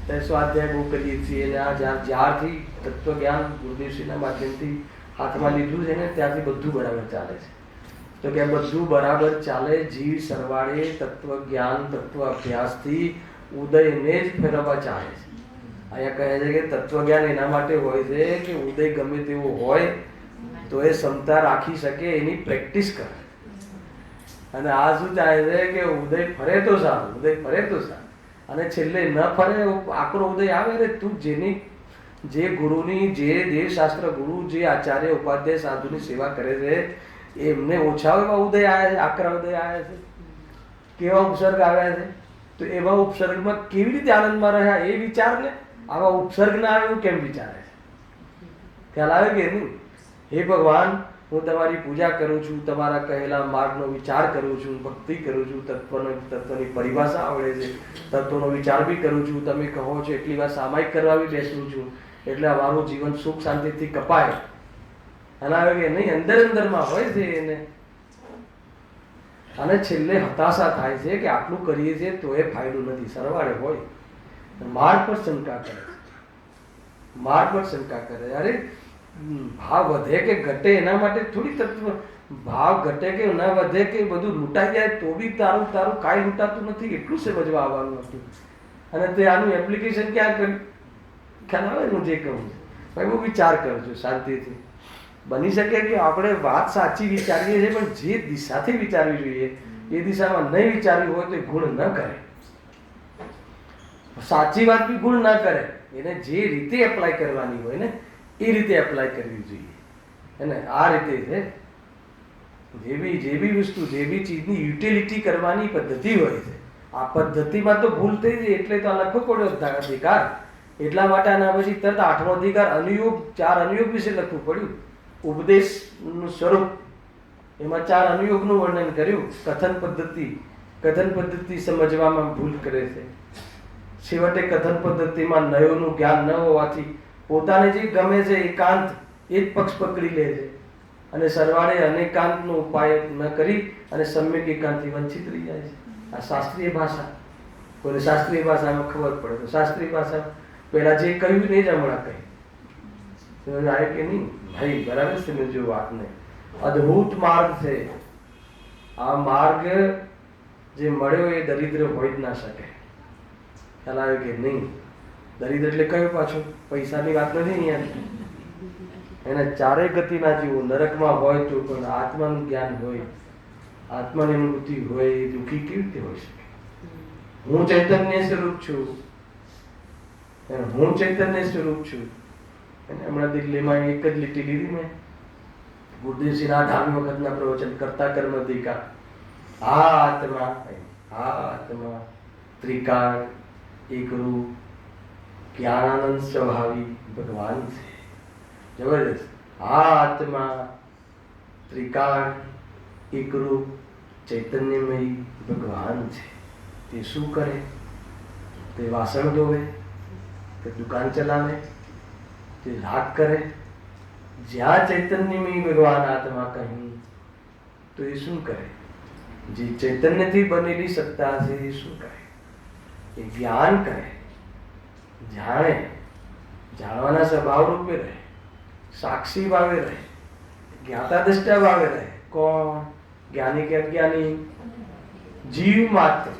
જશે. સ્વાધ્યાય બહુ કરીએ છીએ અને આ જ્યારથી તત્વજ્ઞાન ગુરુદેવશ્રીના માધ્યમથી હાથમાં લીધું છે ને ત્યાંથી બધું બરાબર ચાલે છે. તો કે બધું બરાબર ચાલે, જીવ સરવાળે તત્વજ્ઞાન તત્વ અભ્યાસથી ઉદયને જ ફેરવવા ચાલે છે. અહીંયા કહે છે કે તત્વજ્ઞાન એના માટે હોય છે કે ઉદય ગમે તેવો હોય તો એ ક્ષમતા રાખી શકે, એની પ્રેક્ટિસ કરે. અને આ શું ચાલે છે કે ઉદય ફરે તો સારું, ઉદય ફરે તો સારું, અને છેલ્લે ન ફરે આકરો ઉદય આવે રે. તું જે ગુરુની, જે દેવશાસ્ત્ર ગુરુ, જે આચાર્ય ઉપાધ્યાય સાધુની સેવા કરે છે એમને ઓછા એવા ઉદય આવ્યા છે, આકરા ઉદય આવ્યા છે, કેવા ઉપસર્ગ આવ્યા છે. તો એવા ઉપસર્ગમાં કેવી રીતે આનંદમાં રહ્યા એ વિચારને, આવા ઉપસર્ગ ના આવે એવું કેમ વિચારે છે? ખ્યાલ આવે કે નહીં? હે ભગવાન, હું તમારી પૂજા કરું છું, તમારા કહેલા માર્ગનો વિચાર કરું છું, ભક્તિ કરું છું, તત્વની પરિભાષા આવડે છે, તત્વનો વિચાર બી કરું છું, તમે કહો છો એટલી વાર સામાયિક કરવા બી બેસું છું, એટલે અમારું જીવન સુખ શાંતિથી કપાય. અને આવે કે નહીં, અંદરમાં હોય છે એને. અને છેલ્લે હતાશા થાય છે કે આટલું કરીએ છીએ તો એ ફાયદો નથી. સરવાળે હોય માર્ગ પર શંકા કરે, માર્ગ પર શંકા કરે. અરે ભાવ વધે કે ઘટે એના માટે થોડી તત્વ, ભાવ ઘટે કે ના વધે કે બધું લૂંટાઈ જાય તો બી તારું કાંઈ લૂંટાતું નથી એટલું સમજવા આવવાનું હતું. અને તે આનું એપ્લિકેશન ક્યાં કર્યું? ખ્યાલ આવે હું જે કહું છું ભાઈ, બહુ વિચાર કરું છું શાંતિથી. બની શકે કે આપણે વાત સાચી વિચારીએ છીએ પણ જે દિશાથી વિચારવી જોઈએ એ દિશામાં નહીં વિચારવી હોય તો એ ગુણ ન કરે. સાચી વાત બી ગુણ ના કરે, એને જે રીતે એપ્લાય કરવાની હોય ને એ રીતે એપ્લાય કરવી જોઈએ. એને આ રીતે છે જે બી વસ્તુ, જે બી ચીજની યુટિલિટી કરવાની પદ્ધતિ હોય છે, આ પદ્ધતિમાં તો ભૂલ થઈ જાય એટલે તો લખવો પડ્યો અધિકાર. એટલા માટે આના પછી તરત 8મો અધિકાર અનુયોગ, 4 અનુયોગ વિશે લખવું પડ્યું. ઉપદેશનું સ્વરૂપ, એમાં 4 અનુયોગનું વર્ણન કર્યું. કથન પદ્ધતિ સમજવામાં ભૂલ કરે છે. છેવટે કથન પદ્ધતિમાં નયોનું જ્ઞાન ન હોવાથી પોતાને જે ગમે છે એકાંત એ જ પક્ષ પકડી લે છે અને સરવાળે અનેકાંતનો ઉપાય ન કરી અને સમ્યક એકાંતથી વંચિત રહી જાય છે. આ શાસ્ત્રીય ભાષા, કોઈને શાસ્ત્રીય ભાષામાં ખબર પડે તો શાસ્ત્રીય ભાષા પહેલા જે કહ્યું ને જ હમણાં કહી આવે કે નહીં ભાઈ, બરાબર સમજો વાતને. અદ્ભુત માર્ગ છે આ. માર્ગ જે મળ્યો એ દરિદ્ર હોય જ ના શકે. ખ્યાલ આવે કે નહીં? દરિદ્ર એટલે કયો પાછું? પૈસાની વાત નથી અહીંયા. એને ચારેય ગતિના જીવો નરકમાં હોય તો પણ આત્માનું જ્ઞાન હોય, આત્માની અનુભૂતિ હોય, એ દુઃખી કેવી રીતે હોઈ શકે? હું ચૈતન્ય સ્વરૂપ છું, હું ચૈતન્ય સ્વરૂપ છું. હમણાં દિલ્હીમાં એક જ લીટી લીધી મેં ગુરુદેવજીના 18મી વખતના પ્રવચન કરતા કર્મધિકા આત્મા આત્મા ત્રિકાળ એકરૂપ જ્ઞાનાનંદ સ્વભાવી ભગવાન છે. જબરદસ્ત. આત્મા ત્રિકાળ એકરૂપ ચૈતન્યમય ભગવાન છે. તે શું કરે? તે વાસણ ધોવે, તે દુકાન ચલાવે, તે રાગ કરે. જ્યાં ચૈતન્યમય ભગવાન આત્મા કહી તો એ શું કરે? જે ચૈતન્યથી બનેલી સત્તા છે એ શું કરે? એ જ્ઞાન કરે, જાણે, જાણવાના સ્વભાવ રૂપે રહે, સાક્ષી ભાવે રહે, જ્ઞાતા દ્રષ્ટા ભાવે રહે. કોણ? જ્ઞાની કે અજ્ઞાની? જીવ માત્ર.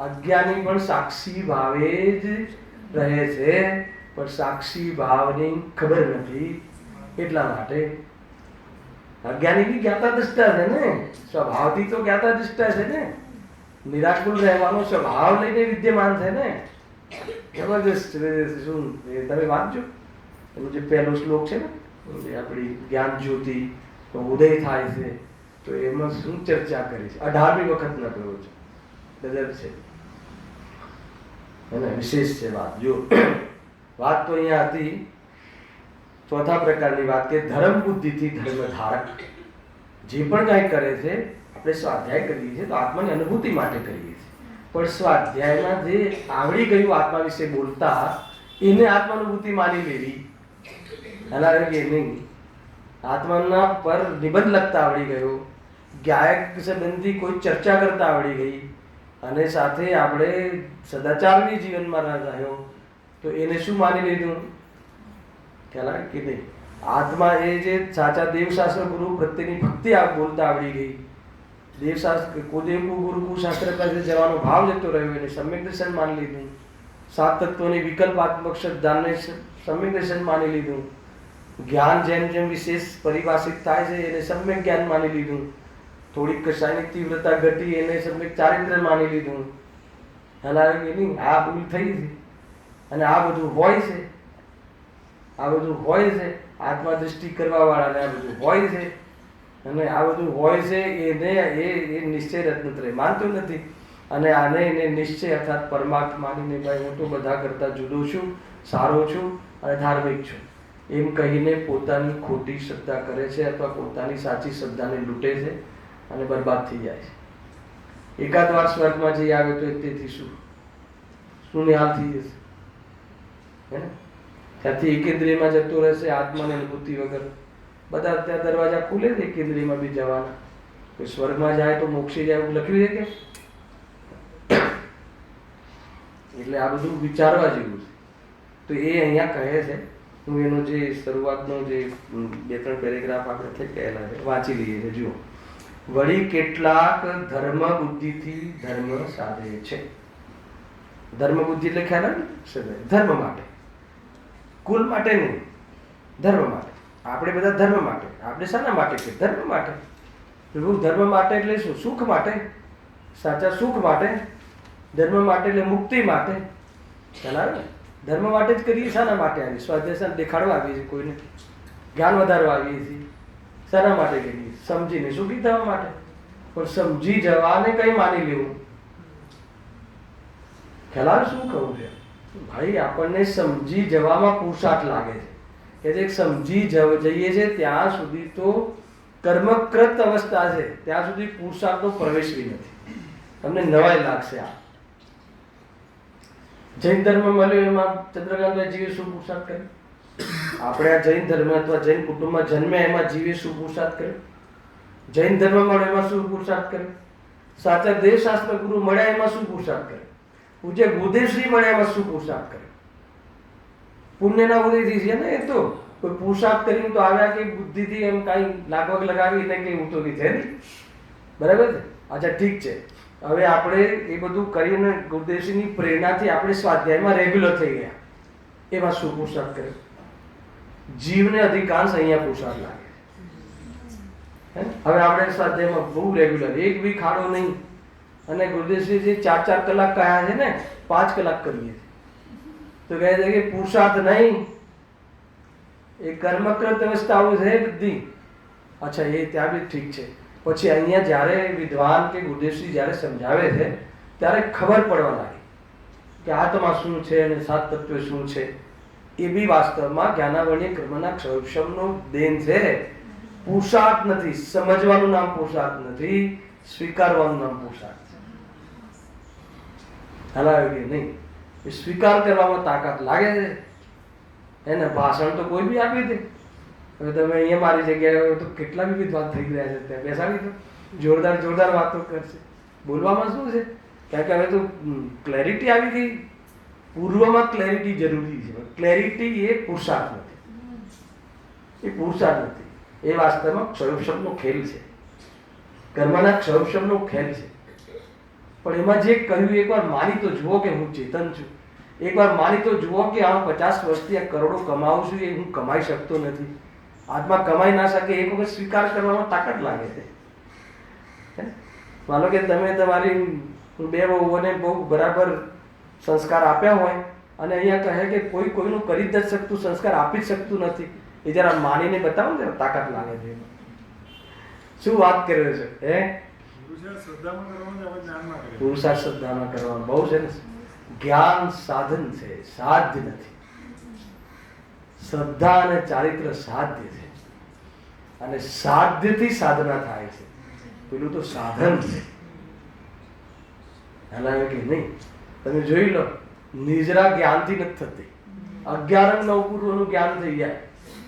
અજ્ઞાની પણ સાક્ષી ભાવે જ રહે છે, પણ સાક્ષી ભાવની ખબર નથી. એટલા માટે અજ્ઞાની બી જ્ઞાતા દ્રષ્ટા છે ને, સ્વભાવથી તો જ્ઞાતા દ્રષ્ટા છે ને. નિરાકુલ રહેવાનો સ્વભાવ લઈને વિદ્યમાન છે ને. જબરદસ્ત. શું તમે વાંચજો એનો જે પહેલો શ્લોક છે ને, આપણી જ્ઞાન જ્યોતિ ઉદય થાય છે, તો એમાં શું ચર્ચા કરી છે? 18મી વખતના પ્રવચન ગજબ છે અને વિશેષ છે વાત. જો વાત તો અહીંયા હતી ચોથા પ્રકારની વાત કે ધર્મ બુદ્ધિથી ધર્મ ધારક જે પણ કાંઈ કરે છે, આપણે સ્વાધ્યાય કરીએ છીએ તો આત્માની અનુભૂતિ માટે કરીએ છીએ, પણ સ્વાધ્યાયમાં જે આવડી ગયું આત્મા વિશે બોલતા એને આત્માનુભૂતિ માની લેવી એના કે નહીં. આત્માના પર નિબંધ લખતા આવડી ગયો, ગાયક સંબંધી કોઈ ચર્ચા કરતા આવડી ગઈ, અને સાથે આપણે સદાચારની જીવનમાં રહ્યો તો એને શું માની લીધું? ખ્યાલ કે નહીં? આત્મા એ જે સાચા દેવશાસ્ત્ર ગુરુ પ્રત્યેની ભક્તિ બોલતા આવડી ગઈ, દેવશાસ્ત્ર કુદેવ ગુરુ કુશાસ્ત્ર પાસે જવાનો ભાવ જતો રહ્યો, એને સમ્યક દર્શન માની લીધું. સાત તત્વોની વિકલ્પાત્મક શ્રદ્ધાને સમ્યક દર્શન માની લીધું. જ્ઞાન જેમ જેમ વિશેષ પરિભાષિત થાય છે એને સમ્યક જ્ઞાન માની લીધું. થોડીક કશાયની તીવ્રતા ઘટી એને સમ્યક ચારિત્ર માની લીધું. હલાવે નહીં, આ ભૂલ થઈ છે અને આ બધું હોય છે, આ બધું હોય છે. આત્મા દૃષ્ટિ કરવા વાળાને આ બધું હોય છે, અને આ બધું હોય છે એને એ નિશ્ચય રત્નત્ર માનતો નથી. અને આને એને નિશ્ચય અર્થાત પરમાત્માની ભાઈ હું તો બધા કરતા જુદો છું, સારો છું અને ધાર્મિક છું એમ કહીને પોતાની ખોટી શ્રદ્ધા કરે છે, અથવા પોતાની સાચી શ્રદ્ધાને લૂંટે છે અને બરબાદ થઈ જાય છે. એકાદ વાર સ્વર્ગમાં જઈ આવે તો તેથી શું નિહાલ થઈ જશે હે ને? ત્યાંથી એકેન્દ્રિયમાં જતો રહેશે આત્માની અનુભૂતિ વગર. બધા ત્યાં દરવાજા ખુલે છે એકેન્દ્રિયમાં બી જવાના. કોઈ સ્વર્ગમાં જાય તો મોક્ષે જાય એવું લખ્યું છે કે? એટલે આ બધું વિચારવા જેવું છે. તો એ અહીંયા કહે છે, હું એનો જે શરૂઆતનો જે 2-3 પેરેગ્રાફ આપણે થઈ ગયેલા છે વાંચી લઈએ છીએ. જુઓ, વળી કેટલાક ધર્મ બુદ્ધિથી ધર્મ સાધે છે. ધર્મ બુદ્ધિ એટલે ખ્યાલ ને? ધર્મ માટે, કુલ માટે નહીં, ધર્મ માટે. આપણે બધા ધર્મ માટે. આપણે શાના માટે છે? ધર્મ માટે. ધર્મ માટે એટલે શું? સુખ માટે, સાચા સુખ માટે. ધર્મ માટે એટલે મુક્તિ માટે. ખ્યાલ આવે ને? ધર્મ માટે જ કરીએ. શાના માટે આવીએ? સ્વાધ્યાય દેખાડવા આવીએ છીએ, કોઈને જ્ઞાન વધારવા આવીએ છીએ. શાના માટે કરીએ? સમજીને સુખી થવા માટે. પણ સમજી જવાને કઈ માની લેવું? ખ્યાલ આવે શું કહું છે? ભાઈ આપણને સમજી જવામાં પુરુષાર્થ લાગે છે કે જે સમજી જઈએ છે ત્યાં સુધી તો કર્મકૃત અવસ્થા છે, ત્યાં સુધી પુરુષાર્થનો પ્રવેશ બી નથી. તમને નવાઈ લાગશે. આ જૈન ધર્મ મળ્યો એમાં ચંદ્રકાંતભાઈ જીવે શું પુરુષાર્થ કર્યો? આપણે આ જૈન ધર્મ અથવા જૈન કુટુંબમાં જન્મ્યા એમાં જીવે શું પુરુષાર્થ કર્યો? જૈન ધર્મ મળ્યો એમાં શું પુરુષાર્થ કર્યો? સાચા દેવશાસ્ત્ર ગુરુ મળ્યા એમાં શું પુરુષાર્થ કર્યો? પૂજ્ય ગુરુદેવશ્રી મળ્યા એમાં શું પુરુષાર્થ કર્યો? પુણ્યના ઉદયથી છે ને. એ તો કોઈ પુરુષાર્થ કરીને તો આવ્યા કે બુદ્ધિથી એમ કાંઈ લાગવગ લગાવીને કે હું તો છે નહીં. બરાબર છે? અચ્છા ઠીક છે. હવે આપણે એ બધું કરીને ગુરુદેવશ્રીની પ્રેરણાથી આપણે સ્વાધ્યાયમાં રેગ્યુલર થઈ ગયા. એમાં શું પુરુષાર્થ કર્યો? જીવને અધિકાંશ અહીંયા પુરુષાર્થ લાગે. હવે આપણે સ્વાધ્યાયમાં બહુ રેગ્યુલર, એક બી ખાડો નહીં. અને ગુરુદેવશ્રી જે 4-4 કલાક કહ્યા છે ને, 5 કલાક કરીએ તો કહે છે કે પુરુષાર્થ નહીં, એ કર્મકૃત અવસ્થાઓ છે બધી. અચ્છા, એ ત્યાં બી ઠીક છે. પછી અહીંયા જ્યારે વિદ્વાન કે ગુરુદેવશ્રી જ્યારે સમજાવે છે ત્યારે ખબર પડવા લાગી કે આત્મા શું છે અને સાત તત્વ શું છે. એ બી વાસ્તવમાં જ્ઞાનાવર્ણ્ય કર્મના ક્ષૌક્ષમનો દેન છે. પુરુષાર્થ નથી. સમજવાનું નામ પુરુષાર્થ નથી, સ્વીકારવાનું નામ પુરુષાર્થ છે. હલાવે કે નહીં? એ સ્વીકાર કરવામાં તાકાત લાગે છે. એને ભાષણ તો કોઈ બી આપી દે. હવે તમે અહીંયા મારી જગ્યાએ તો કેટલા બી વિદ્વાન થઈ રહ્યા છે, ત્યાં બેસાડી દો, જોરદાર જોરદાર વાતો કરશે. બોલવામાં શું છે? કારણ કે હવે તો ક્લેરિટી આવી ગઈ. પૂર્વમાં ક્લેરિટી જરૂરી છે. ક્લેરિટી એ પુરુષાર્થ નથી, એ પુરુષાર્થ નથી. એ વાસ્તવમાં ક્ષયોક્ષમનો ખેલ છે, કર્મના ક્ષયોક્ષમનો ખેલ છે. પણ એમાં જે કહ્યું, એકવાર માની તો જુઓ કે હું ચેતન છું. એકવાર માની તો જુઓ કે આ 50 વર્ષથી આ કરોડો કમાવું છું, એ હું કમાઈ શકતો નથી. આત્મા કમાઈ ના શકે. એક વખત સ્વીકાર કરવામાં તાકાત લાગે છે. માનો કે તમે તમારી 2 વહુઓને બહુ બરાબર સંસ્કાર આપ્યા હોય અને અહીંયા કહે કે કોઈ કોઈનું કરી જ નથી શકતું, સંસ્કાર આપી જ શકતું નથી. એ જરા માનીને બતાવો ને, તાકાત લાગે છે. શું વાત કરે છે? પુરુષાર્થ શ્રદ્ધામાં કરવાનું બહુ છે ને. જ્ઞાન સાધન છે, સાધ્ય નથી. શ્રદ્ધા અને ચારિત્ર સાધ્ય છે, અને સાધ્યથી સાધના થાય છે. પેલું તો સાધન છે. હલાવે કે નહીં? તમે જોઈ લો, નિજરા જ્ઞાનથી નથી થતી. 11 9 પૂર્વનું જ્ઞાન થઈ જાય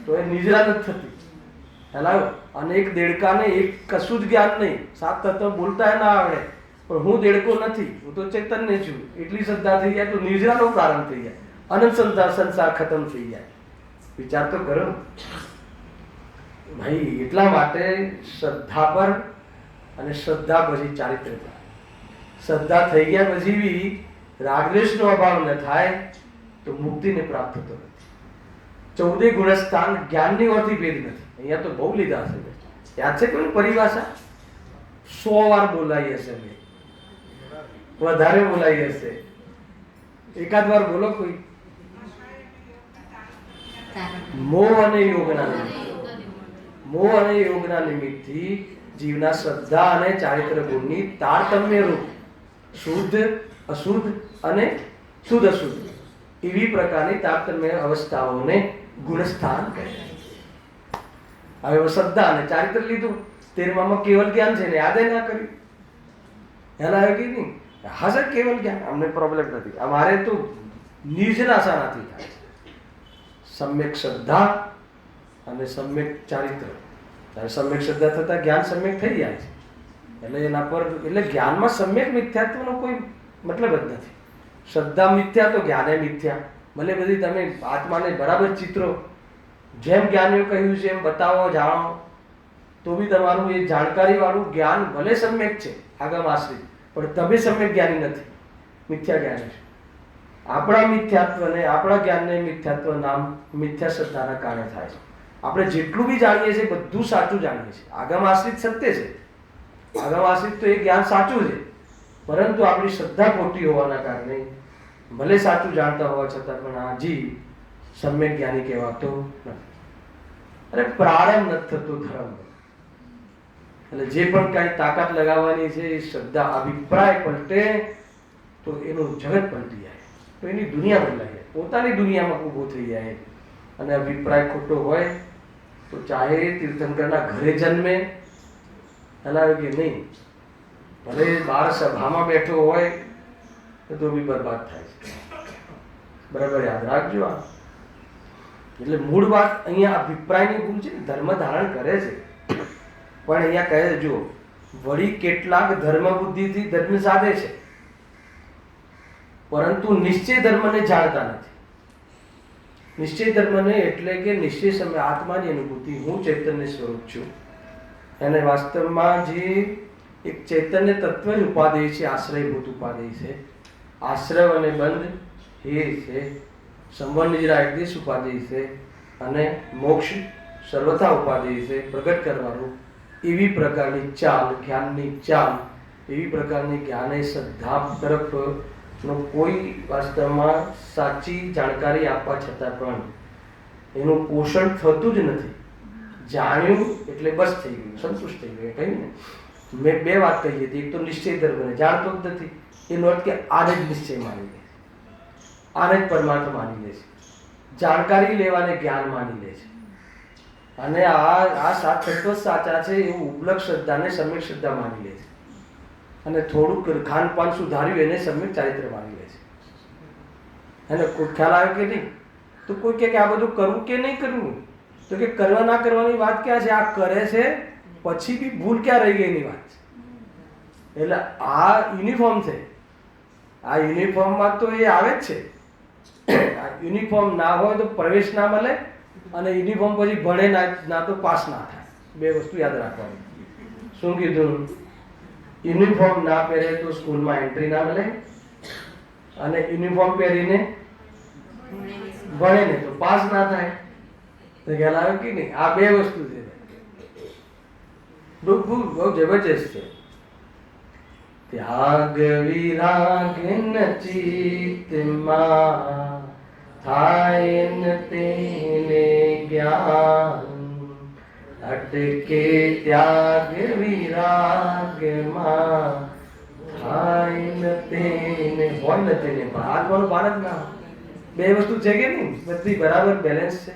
તો એ નિજરા નથી થતી. હલાવો. અને એક દેડકાને એક કશું જ જ્ઞાન નહીં, 7 તત્વ બોલતા ના આવડે, પણ હું દેડકો નથી, હું તો ચૈતન્ય છું, એટલી શ્રદ્ધા થઈ જાય તો નિજરાનો પ્રારંભ થઈ જાય. અનંત સંસાર ખતમ થઈ જાય. વિચાર તો કરો ભાઈ. એટલા માટે શ્રદ્ધા પર અને શ્રદ્ધા પછી ચારિત્ર પર. શ્રદ્ધા થઈ ગયા પછી બી રાગદ્વેષનો અભાવ ન થાય તો મુક્તિને પ્રાપ્ત થતો નથી. 14 ગુણસ્થાન જ્ઞાનની ઓરથી ભેદ નથી. અહીંયા તો બહુ લીધા છે. યાદ છે કોઈ પરિભાષા? 100 વાર બોલાઈ હશે, મેં વધારે બોલાઈ હશે. એકાદ વાર બોલો કોઈ. મોહ અને યોગના નિમિત્તથી જીવના શ્રદ્ધા અને ચારિત્ર ગુણની તારતમ્ય રૂપ શુદ્ધ અશુદ્ધ અને શુદ્ધ અશુદ્ધ એવી પ્રકારની તારતમ્ય અવસ્થાઓને ગુણસ્થાન કહે. હવે શ્રદ્ધા અને ચારિત્ર લીધું, 13માં કેવલ જ્ઞાન છે ને યાદ ના કર્યું. હેલા આવ્યો કે નહીં? હા સર, કેવલ જ્ઞાન અમને પ્રોબ્લેમ નથી. અમારે તો નિજના શાનાથી થાય. સમ્યક શ્રદ્ધા અને સમ્યક ચારિત્ર. સમ્યક શ્રદ્ધા થતા જ્ઞાન સમ્યક થઈ જાય છે. એટલે એના પર એટલે જ્ઞાનમાં સમ્યક મિથ્યાત્વનો કોઈ મતલબ જ નથી. શ્રદ્ધા મિથ્યા તો જ્ઞાને મિથ્યા. ભલે બધી તમે આત્માને બરાબર ચિત્રો જેમ જ્ઞાનીઓ કહ્યું છે એમ બતાવો, જાણો, તો બી તમારું એ જાણકારી વાળું જ્ઞાન ભલે સમ્યક છે, આગમ આશ્રિત, પણ તમે સમ્યક જ્ઞાની નથી, મિથ્યા જ્ઞાની છે. આપણા મિથ્યાત્વને, આપણા જ્ઞાનને મિથ્યાત્વ નામ મિથ્યા શ્રદ્ધાના કારણે થાય છે. આપણે જેટલું બી જાણીએ છીએ બધું સાચું જાણીએ છીએ. આગમ આશ્રિત સત્ય છે, આગમ આશ્રિત તો એ જ્ઞાન સાચું છે, પરંતુ આપણી શ્રદ્ધા ખોટી હોવાના કારણે ભલે સાચું જાણતા હોવા છતાં પણ હજી સમ્યક જ્ઞાની કહેવાતો નથી. અરે પ્રારંભ નથી થતો ધર્મ. એટલે જે પણ કાંઈ તાકાત લગાવવાની છે એ શ્રદ્ધા, અભિપ્રાય પલટે તો એનું જગત પલટી જાય, તો એની દુનિયા બદલાઈ જાય, પોતાની દુનિયામાં ઊભો થઈ જાય. અને અભિપ્રાય ખોટો હોય તો ચાહે તીર્થંકરના ઘરે જન્મે, હલાવે કે નહીં, ભલે બાર સભામાં બેઠો હોય તો બી બરબાદ થાય છે. બરાબર યાદ રાખજો આ. એટલે મૂળ વાત અહીંયા અભિપ્રાયની ભૂલ છે. ધર્મ ધારણ કરે છે, પણ અહીંયા કહે છે જો વળી કેટલાક ધર્મ બુદ્ધિથી ધર્મ સાધે છે, પરંતુ નિશ્ચય ધર્મને જાણતા નથી. નિશ્ચય ધર્મને એટલે કે નિશ્ચય સમય આત્માની અનુભૂતિ, હું ચૈતન્ય સ્વરૂપ છું. અને વાસ્તવમાં જે એક ચૈતન્ય તત્વ જ ઉપાદેય છે, આશ્રયભૂત ઉપાદેય છે. આશ્રય અને બંધ એ છે. સંવર્ણ નિજરા એકદેશ ઉપાદેય છે, અને મોક્ષ સર્વથા ઉપાદેય છે, પ્રગટ કરવાનું. એવી પ્રકારની ચાલ, જ્ઞાનની ચાલ, એવી પ્રકારની જ્ઞાને શ્રદ્ધા તરફનો કોઈ વાસ્તવમાં સાચી જાણકારી આપવા છતાં પણ એનું પોષણ થતું જ નથી. જાણ્યું એટલે બસ થઈ ગયું, સંતુષ્ટ થઈ ગયું. કહ્યું ને, મેં બે વાત કહી હતી. એક તો નિશ્ચય ધર્મને જાણતો જ નથી, એનો અર્થ કે આને જ નિશ્ચય માની લે છે, આને જ પરમાર્થ માની લે છે, જાણકારી લેવાને જ્ઞાન માની લે છે. અને આ સાત તત્વ સાચા છે એવું ઉપલક શ્રદ્ધાને સમ્યક શ્રદ્ધા માની લે છે. અને થોડુંક ખાનપાન સુધાર્યું એને સમ્યક ચારિત્ર માની લે છે. અને કોઈ ખ્યાલ આવે કે નહીં? તો કોઈ કહે કે આ બધું કરવું કે નહીં કરવું, તો કે કરવા ના કરવાની વાત ક્યાં છે? આ કરે છે પછી બી ભૂલ ક્યાં રહી ગઈ એની વાત છે. એટલે આ યુનિફોર્મ છે. આ યુનિફોર્મમાં તો એ આવે જ છે. યુનિફોર્મ ના હોય તો પ્રવેશ ના મળે, અને યુનિફોર્મ પછી ભણે ના તો પાસ ના થાય. બે વસ્તુ યાદ રાખવાની. શું કીધું? યુનિફોર્મ ના પહેરે તો સ્કૂલમાં એન્ટ્રી ના મળે, અને યુનિફોર્મ પહેરીને ભણે ને તો પાસ ના થાય. તો ખ્યાલ આવે કે નહીં? આ બે વસ્તુ છે. બહુ જબરજસ્ત છે. ત્યાગ વિરાગ ચિત્તમાં થાય ન તેને જ્ઞાન, અટકે ત્યાગ વિરાગમાં થાય ન તેને, હોય ન તેને આત્માનું ભાન જ ના. બે વસ્તુ છે કે નહીં? બધી બરાબર બેલેન્સ છે.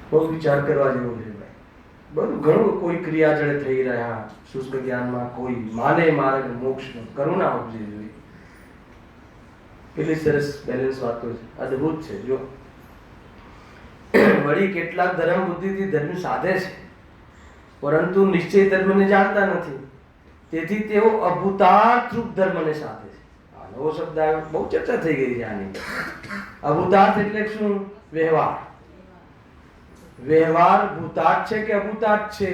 બહુ વિચાર કરવા જેવું છે ભાઈ. બધું ઘણું કોઈ ક્રિયા જડે થઈ રહ્યા શુષ્ક જ્ઞાનમાં, કોઈ માને માર્ગ મોક્ષનો, કરુણા ઉપજી જોઈએ. કેટલી સરસ બેલેન્સ વાતો છે, અદ્ભુત છે. જો વળી કેટલાક ધર્મ બુદ્ધિથી ધર્મ સાધે છે, પરંતુ નિશ્ચય ધર્મને જાણતા નથી. તેથી તેઓ અભૂતાર્થ રૂપ ધર્મને સાધે છે. આ નવો શબ્દ આવ્યો, બહુ ચર્ચા થઈ ગઈ છે આની. અભૂતાર્થ એટલે શું? વ્યવહાર. વ્યવહાર ભૂતાર્થ છે કે અભૂતાર્થ છે?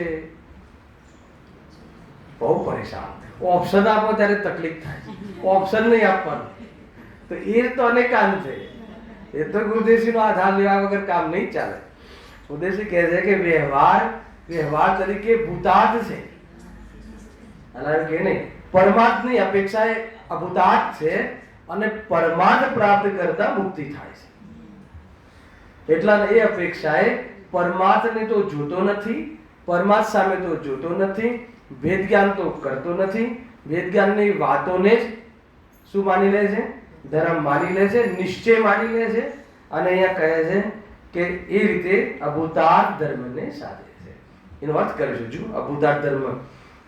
બહુ પરેશાન. ઓપ્શન આપો ત્યારે તકલીફ થાય. ઓપ્શન નહીં આપવાનું તો એ તો અનેકાંત છે. એ તો ગુરુદેવજીનો આધાર લેવા વગર કામ નહીં ચાલે. ગુરુદેવજી કહે છે કે વ્યવહાર તરીકે ભૂતાર્થ છે, કે નહીં? પરમાર્થની અપેક્ષાએ અભૂતાર્થ છે, અને પરમાર્થ પ્રાપ્ત કરતા મુક્તિ થાય છે. એટલા એ અપેક્ષાએ પરમાર્થને તો જોતો નથી, પરમાર્થ સામે તો જોતો નથી, વેદ જ્ઞાન તો કરતો નથી. વેદ જ્ઞાનની વાતોને જ શું માની લે છે? ધર્મ માની લે છે, નિશ્ચય માની લે છે. અને અહીંયા કહે છે કે એ રીતે અભૂતાર્થ ધર્મને સાધે છે. એનો અર્થ કરીશું. જો અભૂતાર્થ ધર્મ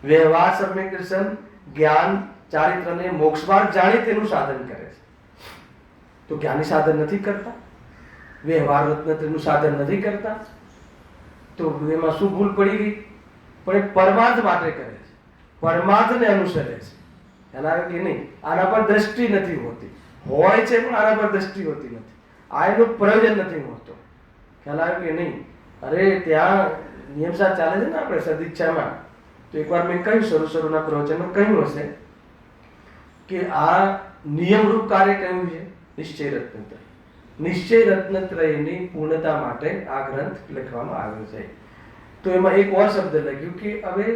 વ્યવહાર સમ્યક દર્શન જ્ઞાન ચારિત્રને મોક્ષ માર્ગ જાણી તેનું સાધન કરે છે. તો જ્ઞાની સાધન નથી કરતા, વ્યવહાર રત્નનું સાધન નથી કરતા, તો એમાં શું ભૂલ પડી ગઈ? પણ એ પરમાર્થ માટે કરે છે, પરમાર્થને અનુસરે છે. ખ્યાલ આવે કે નહીં? આના પર દ્રષ્ટિ નથી હોતી, હોય છે પણ આના પર દ્રષ્ટિ હોતી નથી. આ એનું પ્રયોજન નથી હોતો. ખ્યાલ આવે કે નહીં? અરે ત્યાં નિયમસાર ચાલે છે ને આપણે સદિચ્છામાં, તો એકવાર મેં કહ્યું શરૂના પ્રવચનમાં કહ્યું હશે કે આ નિયમરૂપ કાર્ય કયું છે? નિશ્ચય રત્નત્રય. નિશ્ચય રત્નત્રયની પૂર્ણતા માટે આ ગ્રંથ લખવામાં આવ્યો છે. તો એમાં એક ઓર શબ્દ લખ્યું કે હવે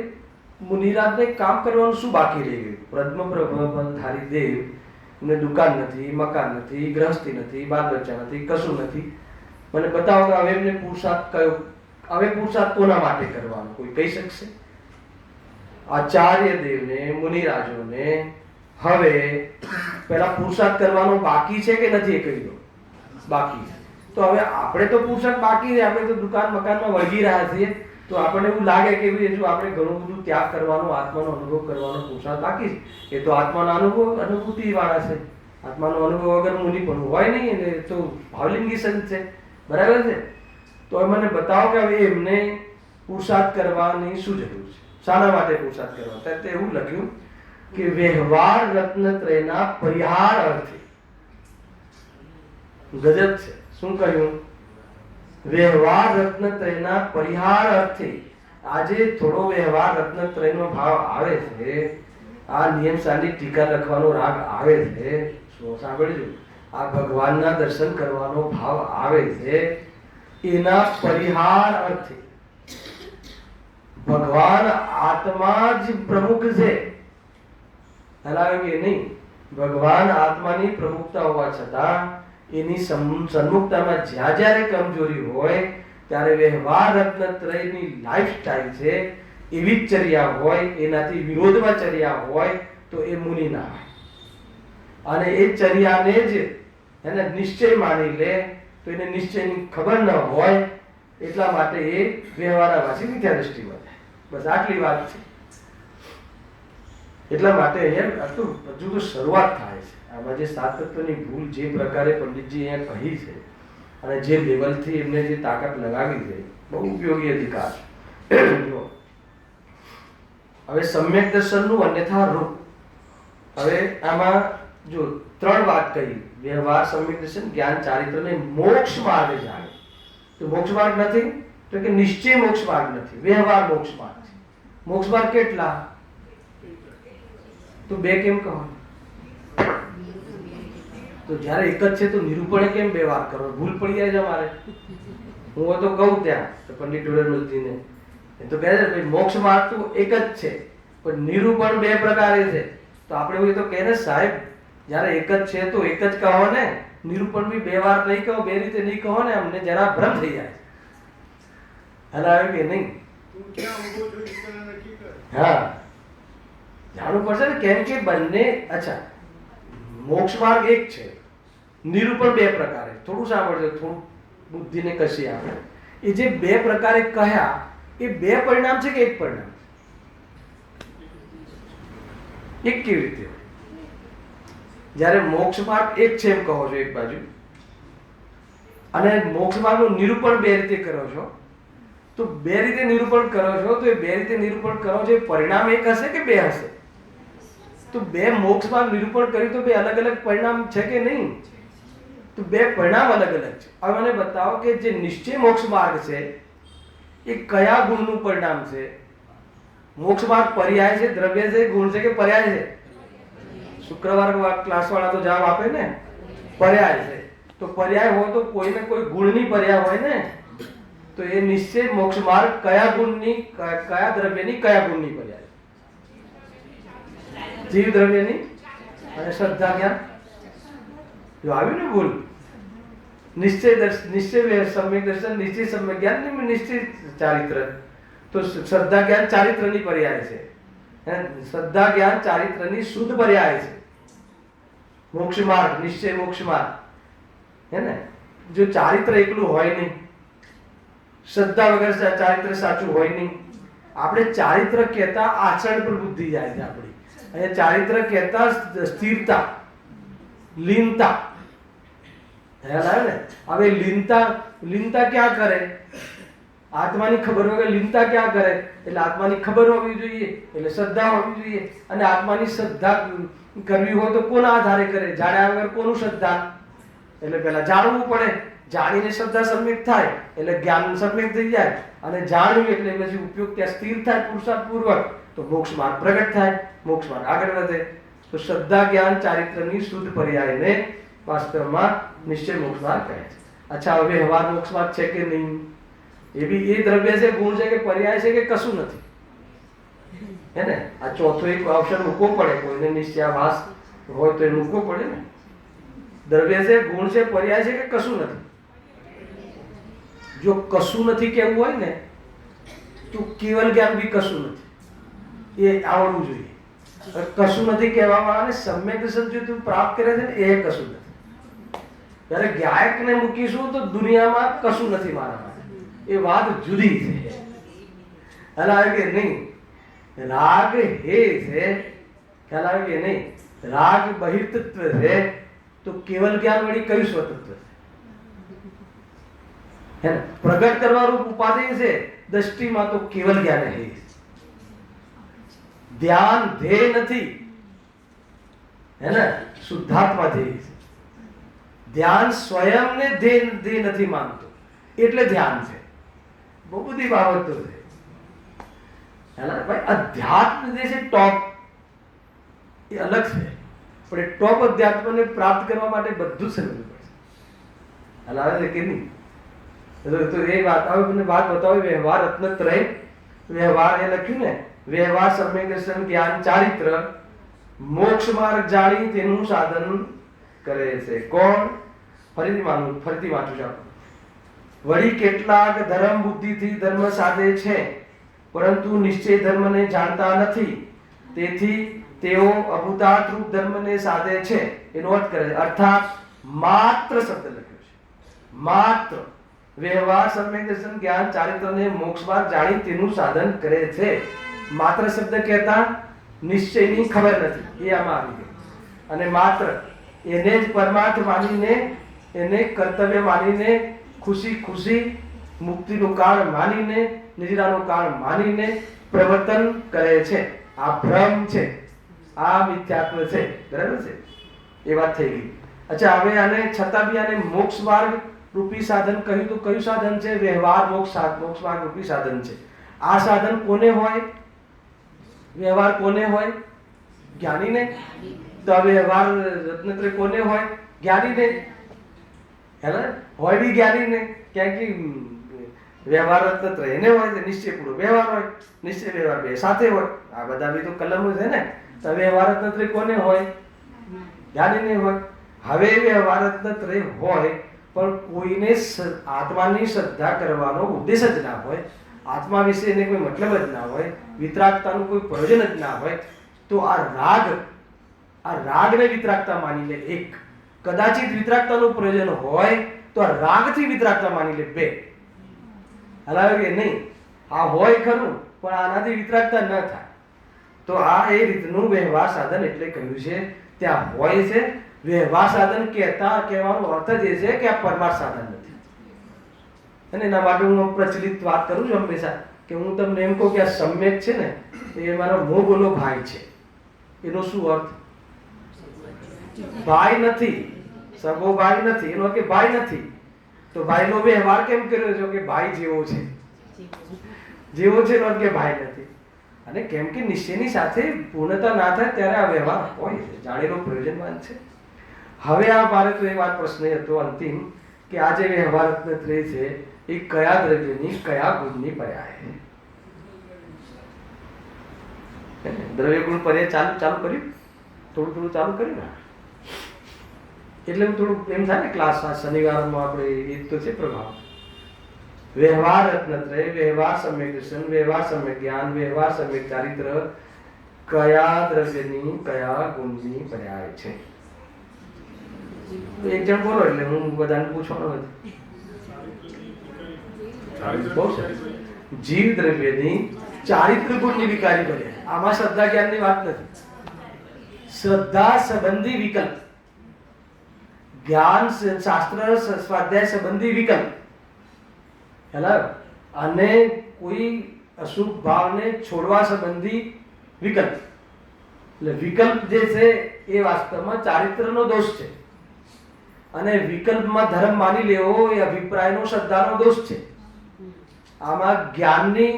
મુનિરાજને કામ કરવાનું શું બાકી રહી ગયું? પ્રદ્મ પ્રભવધારી દેવ ને દુકાન નથી, મકાન નથી, ગ્રહસ્થી નથી, બાળ બચ્ચા નથી, કશું નથી. મને બતાવો કે હવે એમને પુરુષાર્થ કયો? હવે પુરુષાર્થ કોના માટે કરવાનો? કોઈ કહી શકશે? આચાર્ય દેવને, મુનિરાજોને હવે પેલા પુરુષાર્થ કરવાનો બાકી છે કે નથી? એ કહી દો. બાકી છે. તો હવે આપણે તો પુરુષાર્થ બાકી છે, આપણે તો દુકાન મકાનમાં વળગી રહ્યા છીએ, તો આપણને એવું લાગે કે હજુ આપણે ઘણું બધું ત્યાગ કરવાનો, આત્માનો અનુભવ કરવાનો પુરુષાર્થ બાકી છે. એ તો આત્માના અનુભૂતિ વાળા છે. આત્માનો અનુભવ વગર મુનિ પણ હોય નહીં, એટલે તો ભાવલિંગી સંત છે. બરાબર છે? તો મને બતાવો કે હવે એમને પુરુષાર્થ કરવાની શું જરૂર છે? શાના માટે પુરુષાર્થ કરવા? તે એવું લખ્યું કે વ્યવહાર રત્નત્રયના પરિહાર અર્થે. ગજબ છે. શું કહ્યું? વ્યવહાર રત્નત્રયના પરિહાર અર્થે. આજે થોડો વ્યવહાર રત્નત્રયનો ભાવ આવે છે, આ નિયમસારની ટીકા લખવાનો રાગ આવે છે, સાંભળજો, આ ભગવાનના દર્શન કરવાનો ભાવ આવે છે, એના પરિહાર અર્થે. ભગવાન આત્મા જ પ્રમુખ છે. હલાવે કે નહીં? ભગવાન આત્માની પ્રમુખતા હોવા છતાં એની સન્મુખતામાં જ્યાં જ્યારે કમજોરી હોય ત્યારે વ્યવહાર રત્નત્રયની લાઈફસ્ટાઈલ છે એવી જ ચર્યા હોય, એનાથી વિરોધમાં ચર્યા હોય તો એ મુનિ ના હોય. અને એ ચર્યાને જ એને નિશ્ચય માની લે તો એને નિશ્ચયની ખબર ન હોય, એટલા માટે એ વ્યવહારાભાસી મિથ્યા દ્રષ્ટિમાં જાય. બસ આટલી વાત છે. એટલા માટે અહીંયા આટલું હજુ તો શરૂઆત થાય છે. આમાં જે સાત તત્વની ભૂલ જે પ્રકારે પંડિતજી અહીંયા કહી છે અને જે લેવલથી એમને જે તાકાત લગાવી છે, બહુ ઉપયોગી અધિકાર છે. હવે સમ્યક દર્શનનું અન્યથા રૂપ. હવે આમાં જો 3 વાત કહી: વ્યવહાર, સમ્યક દર્શન, જ્ઞાન, ચારિત્ર ને મોક્ષ માર્ગ જાણે. તો મોક્ષ માર્ગ નથી તો કે નિશ્ચય મોક્ષ માર્ગ નથી, વ્યવહાર મોક્ષ માર્ગ છે. મોક્ષ માર્ગ કેટલા? તો 2 કેમ કહો? તો જ્યારે એક જ છે તો નિરૂપણે કેમ 2 વાર કરો? ભૂલ પડી જાય છે અમારે. હું તો કહું ત્યાં તો પંડિત ડોલરમલજીને એ તો કહે છે ભાઈ મોક્ષ માર્ગ તો એક જ છે પણ નિરૂપણ 2 પ્રકારે છે. તો આપણે એવું તો કહે ને સાહેબ, જ્યારે એક જ છે તો એક જ કહો ને, નિરૂપણ બી 2 વાર નહીં કહો, 2 રીતે નહીં કહો ને, અમને જરા ભ્રમ થઈ જાય. હલાવે કે નહીં? હા, જાણવું પડશે ને, કેમ કે બંને અચ્છા મોક્ષ માર્ગ એક છે, નિરૂપણ 2 પ્રકારે. થોડું સાંભળજો, થોડું બુદ્ધિને કશી આપણે. એ જે 2 પ્રકારે કહ્યા એ 2 પરિણામ છે કે એક પરિણામ? એક કેવી રીતે? જ્યારે મોક્ષ માર્ગ એક છે એમ કહો છો એક બાજુ, અને મોક્ષ માર્ગનું નિરૂપણ 2 રીતે કરો છો, તો 2 રીતે નિરૂપણ કરો છો તો એ 2 રીતે નિરૂપણ કરો છો, પરિણામ એક હશે કે 2 હશે? તો 2 મોક્ષ માર્ગ નિરૂપણ કર્યું તો 2 અલગ અલગ પરિણામ છે કે નહીં? તો 2 પરિણામ અલગ અલગ છે. હવે મને બતાવો કે જે નિશ્ચય મોક્ષ માર્ગ છે એ કયા ગુણનું પરિણામ છે? મોક્ષ માર્ગ પર્યાય છે, દ્રવ્ય છે, ગુણ છે કે પર્યાય છે? શુક્રવાર ક્લાસ વાળા તો જવાબ આપે ને, પર્યાય છે. તો પર્યાય હોય તો કોઈને કોઈ ગુણની પર્યાય હોય ને, તો એ નિશ્ચય મોક્ષ માર્ગ કયા ગુણની, કયા દ્રવ્યની, કયા ગુણની પર્યાય? જીવ દ્રવ્યની અને શ્રદ્ધા જ્ઞાન. જો આવ્યું ને ભૂલ. નિશ્ચય સમ્યક દર્શન, નિશ્ચય સમ્યક જ્ઞાન, નિશ્ચય ચારિત્ર. તો શ્રદ્ધા જ્ઞાન ચારિત્રની પર્યાય છે. શ્રદ્ધા જ્ઞાન ચારિત્રની શુદ્ધ પર્યાય છે. મોક્ષ માર્ગ, નિશ્ચય મોક્ષ માર્ગ, હે ને? જો ચારિત્ર એકલું હોય નહીં, શ્રદ્ધા વગર ચારિત્ર સાચું હોય નહીં. આપણે ચારિત્ર કહેતા આચરણ પર બુદ્ધિ જાય છે આપણી. અને ચારિત્ર કહેતા સ્થિરતા, લીનતા. ખ્યાલ આવે ને? હવે લીનતા ક્યાં કરે? આત્માની ખબર વગર લીનતા ક્યાં કરે? એટલે આત્માની ખબર હોવી જોઈએ, એટલે શ્રદ્ધા હોવી જોઈએ. અને આત્માની શ્રદ્ધા કરવી હોય તો કોના આધારે કરે? જાણ્યા વગર કોનું શ્રદ્ધા? એટલે પહેલા જાણવું પડે. જાણીને શ્રદ્ધા સમ્યક થાય એટલે જ્ઞાન સમ્યક થઈ જાય, અને જાણ્યું એટલે પછી ઉપયોગ ત્યાં સ્થિર થાય પુરુષાર્થ પૂર્વક, તો મોક્ષ માર્ગ પ્રગટ થાય, મોક્ષ માર્ગ આગળ વધે. તો શ્રદ્ધા જ્ઞાન ચારિત્રની શુદ્ધ પર્યાયને વાસ્તવમાં નિશ્ચય મોક્ષ માર્ગ કહે છે. અચ્છા, હવે વ્યવહાર મોક્ષ માર્ગ છે કે નહીં? એ બી એ દ્રવ્ય છે, ગુણ છે કે પર્યાય છે કે કશું નથી? હે ને? આ ચોથો એક ઓપ્શન મૂકવો પડે. કોઈને નિશ્ચયાભાસ હોય તો એ મૂકવો પડે ને. દ્રવ્ય છે, ગુણ છે, પર્યાય છે કે કશું નથી? જો કશું નથી કહેવું હોય ને તો કેવલ જ્ઞાન બી કશું નથી, એ આવડવું જોઈએ. કશું નથી કહેવા વાળાને સમ્યક દર્શન જો તું પ્રાપ્ત કરે છે ને એ કશું નથી. જ્યારે ગાયકને મૂકીશું તો દુનિયામાં કશું નથી મારા માટે, એ વાત જુદી છે. ખ્યાલ આવે કે નહીં? રાગ હે છે, ખ્યાલ આવે કે નહીં? રાગ બહિર્તત્વ છે તો કેવલ જ્ઞાન વળી કયું સ્વતંત્ર છે? પ્રગટ કરવાનું ઉપાધિ છે દ્રષ્ટિમાં તો કેવલ જ્ઞાન હે. ધ્યાન ધ્યેય નથી, હે ને? શુદ્ધાત્મા ધ્યેય છે. ધ્યાન સ્વયંને ધ્યેય નથી માનતો એટલે ધ્યાન છે. બહુ બધી બાબતો છે. ભાઈ અધ્યાત્મ જે છે ટોપ એ અલગ છે, પણ એ ટોપ અધ્યાત્મને પ્રાપ્ત કરવા માટે બધું સમજવું પડશે. હલાવે છે કે નહીં? તો એ વાત હવે મને વાત બતાવો. વ્યવહાર રત્નત્રય, વ્યવહાર એ લખ્યું ને, વ્યવહાર સમ્યક દર્શન જ્ઞાન ચારિત્ર મોક્ષ માર્ગ જાણી તેનું સાધન કરે છે. કોણ? ફરીથી વાંચું છું. વળી કેટલાક ધર્મ બુદ્ધિથી ધર્મ સાધે છે, પરંતુ નિશ્ચય ધર્મને જાણતા નથી, તેથી તેઓ અભૂતાર્થ ધર્મને સાધે છે. એનો અર્થ કરે છે. અર્થાત માત્ર શબ્દ લખ્યો છે. માત્ર વ્યવહાર સમ્યક દર્શન જ્ઞાન ચારિત્રને મોક્ષ માર્ગ જાણી તેનું સાધન કરે છે. માત્ર શબ્દ કહેતા નિશ્ચયની ખબર નથી, એ આમાં આવી ગઈ. અને માત્ર એને જ પરમાર્થ માનીને, એને કર્તવ્ય માનીને, ખુશી ખુશી મુક્તિનું કારણ માનીને, નિદ્રાનું કારણ માનીને પ્રવર્તન કરે છે. આ ભ્રમ છે, આ મિથ્યાત્વ છે. બરાબર છે? એ વાત થઈ ગઈ. અચ્છા, હવે આને છતાં બી આને મોક્ષ માર્ગ રૂપી સાધન કહ્યું તો કયું સાધન છે? વ્યવહાર મોક્ષ માર્ગ રૂપી સાધન છે. આ સાધન કોને હોય? વ્યવહાર કોને હોય? જ્ઞાનીને. તો વ્યવહાર રત્નત્રય કોને હોય? જ્ઞાનીને. હેને? હોય બી જ્ઞાનીને. ક્યાં કે વ્યવહાર રત્નત્રય એને હોય, નિશ્ચય પૂરો વ્યવહાર હોય, નિશ્ચય વ્યવહાર બે સાથે હોય. આ બધા બી તો કલમો છે ને. તો વ્યવહાર રત્નત્રય કોને હોય? જ્ઞાનીને હોય. હવે વ્યવહાર રત્નત્રય હોય પણ કોઈને આત્માની શ્રદ્ધા કરવાનો ઉદ્દેશ જ ના હોય, આત્મા વિશે એને કોઈ મતલબ જ ના હોય, વિતરાગતાનું કોઈ પ્રયોજન જ ના હોય, તો આ રાગને વિતરાગતા માની લે એક. કદાચિત વિતરાગતાનું પ્રયોજન હોય તો આ રાગથી વિતરાગતા માની લે બે. હલાવે કે નહીં? આ હોય ખરું પણ આનાથી વિતરાગતા ન થાય. તો આ એ રીતનું વ્યવહાર સાધન એટલે કહ્યું છે. ત્યાં હોય છે. વ્યવહાર સાધન કહેવાનો અર્થ જ એ છે કે આ પરમાર્થ સાધન નથી. અને એના માટે હું પ્રચલિત વાત કરું છું હંમેશા કે હું તમને એમ કહું કે આ સમ્યક છે ને એ મારો મોહ બોલો ભાઈ છે. એનો શું અર્થ? ભાઈ નથી, સગો ભાઈ નથી. એનો કે ભાઈ નથી. તો ભાઈનો વ્યવહાર કેમ કર્યો છે કે ભાઈ જેવો છે, જેવો છે એનો કે ભાઈ નથી. અને કેમ કે નિશ્ચયની સાથે પૂર્ણતા ના થાય ત્યારે આ વ્યવહાર હોય છે, જાણેલો પ્રયોજનવાન છે. હવે આ મારે તો એ વાત પ્રશ્ન હતો અંતિમ કે આ જે વ્યવહાર રત્નત્રય છે એ કયા દ્રવ્યની કયા ગુણની પર્યાય? દ્રવ્ય ગુણ પર્યાય ચાલુ કર્યું, થોડું ચાલુ કર્યું ને. એટલે હું થોડું એમ થાય ને ક્લાસ શનિવારમાં આપણે એ તો છે પ્રભાવ. વ્યવહાર રત્નત્રય, વ્યવહાર સમ્યક દર્શન, વ્યવહાર સમ્યક જ્ઞાન, વ્યવહાર સમ્યક ચારિત્ર કયા દ્રવ્યની કયા ગુણની પર્યાય છે? એક જણ બોલો એટલે હું બધાને પૂછવાનો નથી. બહુ સરસ. જીવ દ્રવ્યની ચારિત્ર ગુણની વિકારી પર્યાય. આમાં શ્રદ્ધા જ્ઞાનની વાત નથી. શ્રદ્ધા સંબંધી વિકલ્પ, જ્ઞાન શાસ્ત્ર સ્વાધ્યાય સંબંધી વિકલ્પ, અને કોઈ અશુભ ભાવને છોડવા સંબંધી વિકલ્પ. એટલે વિકલ્પ જે છે એ વાસ્તવમાં ચારિત્રનો દોષ છે. અને વિકલ્પમાં ધર્મ માની લેવો એ અભિપ્રાયનો શ્રદ્ધાનો દોષ છે. આમાં જ્ઞાનની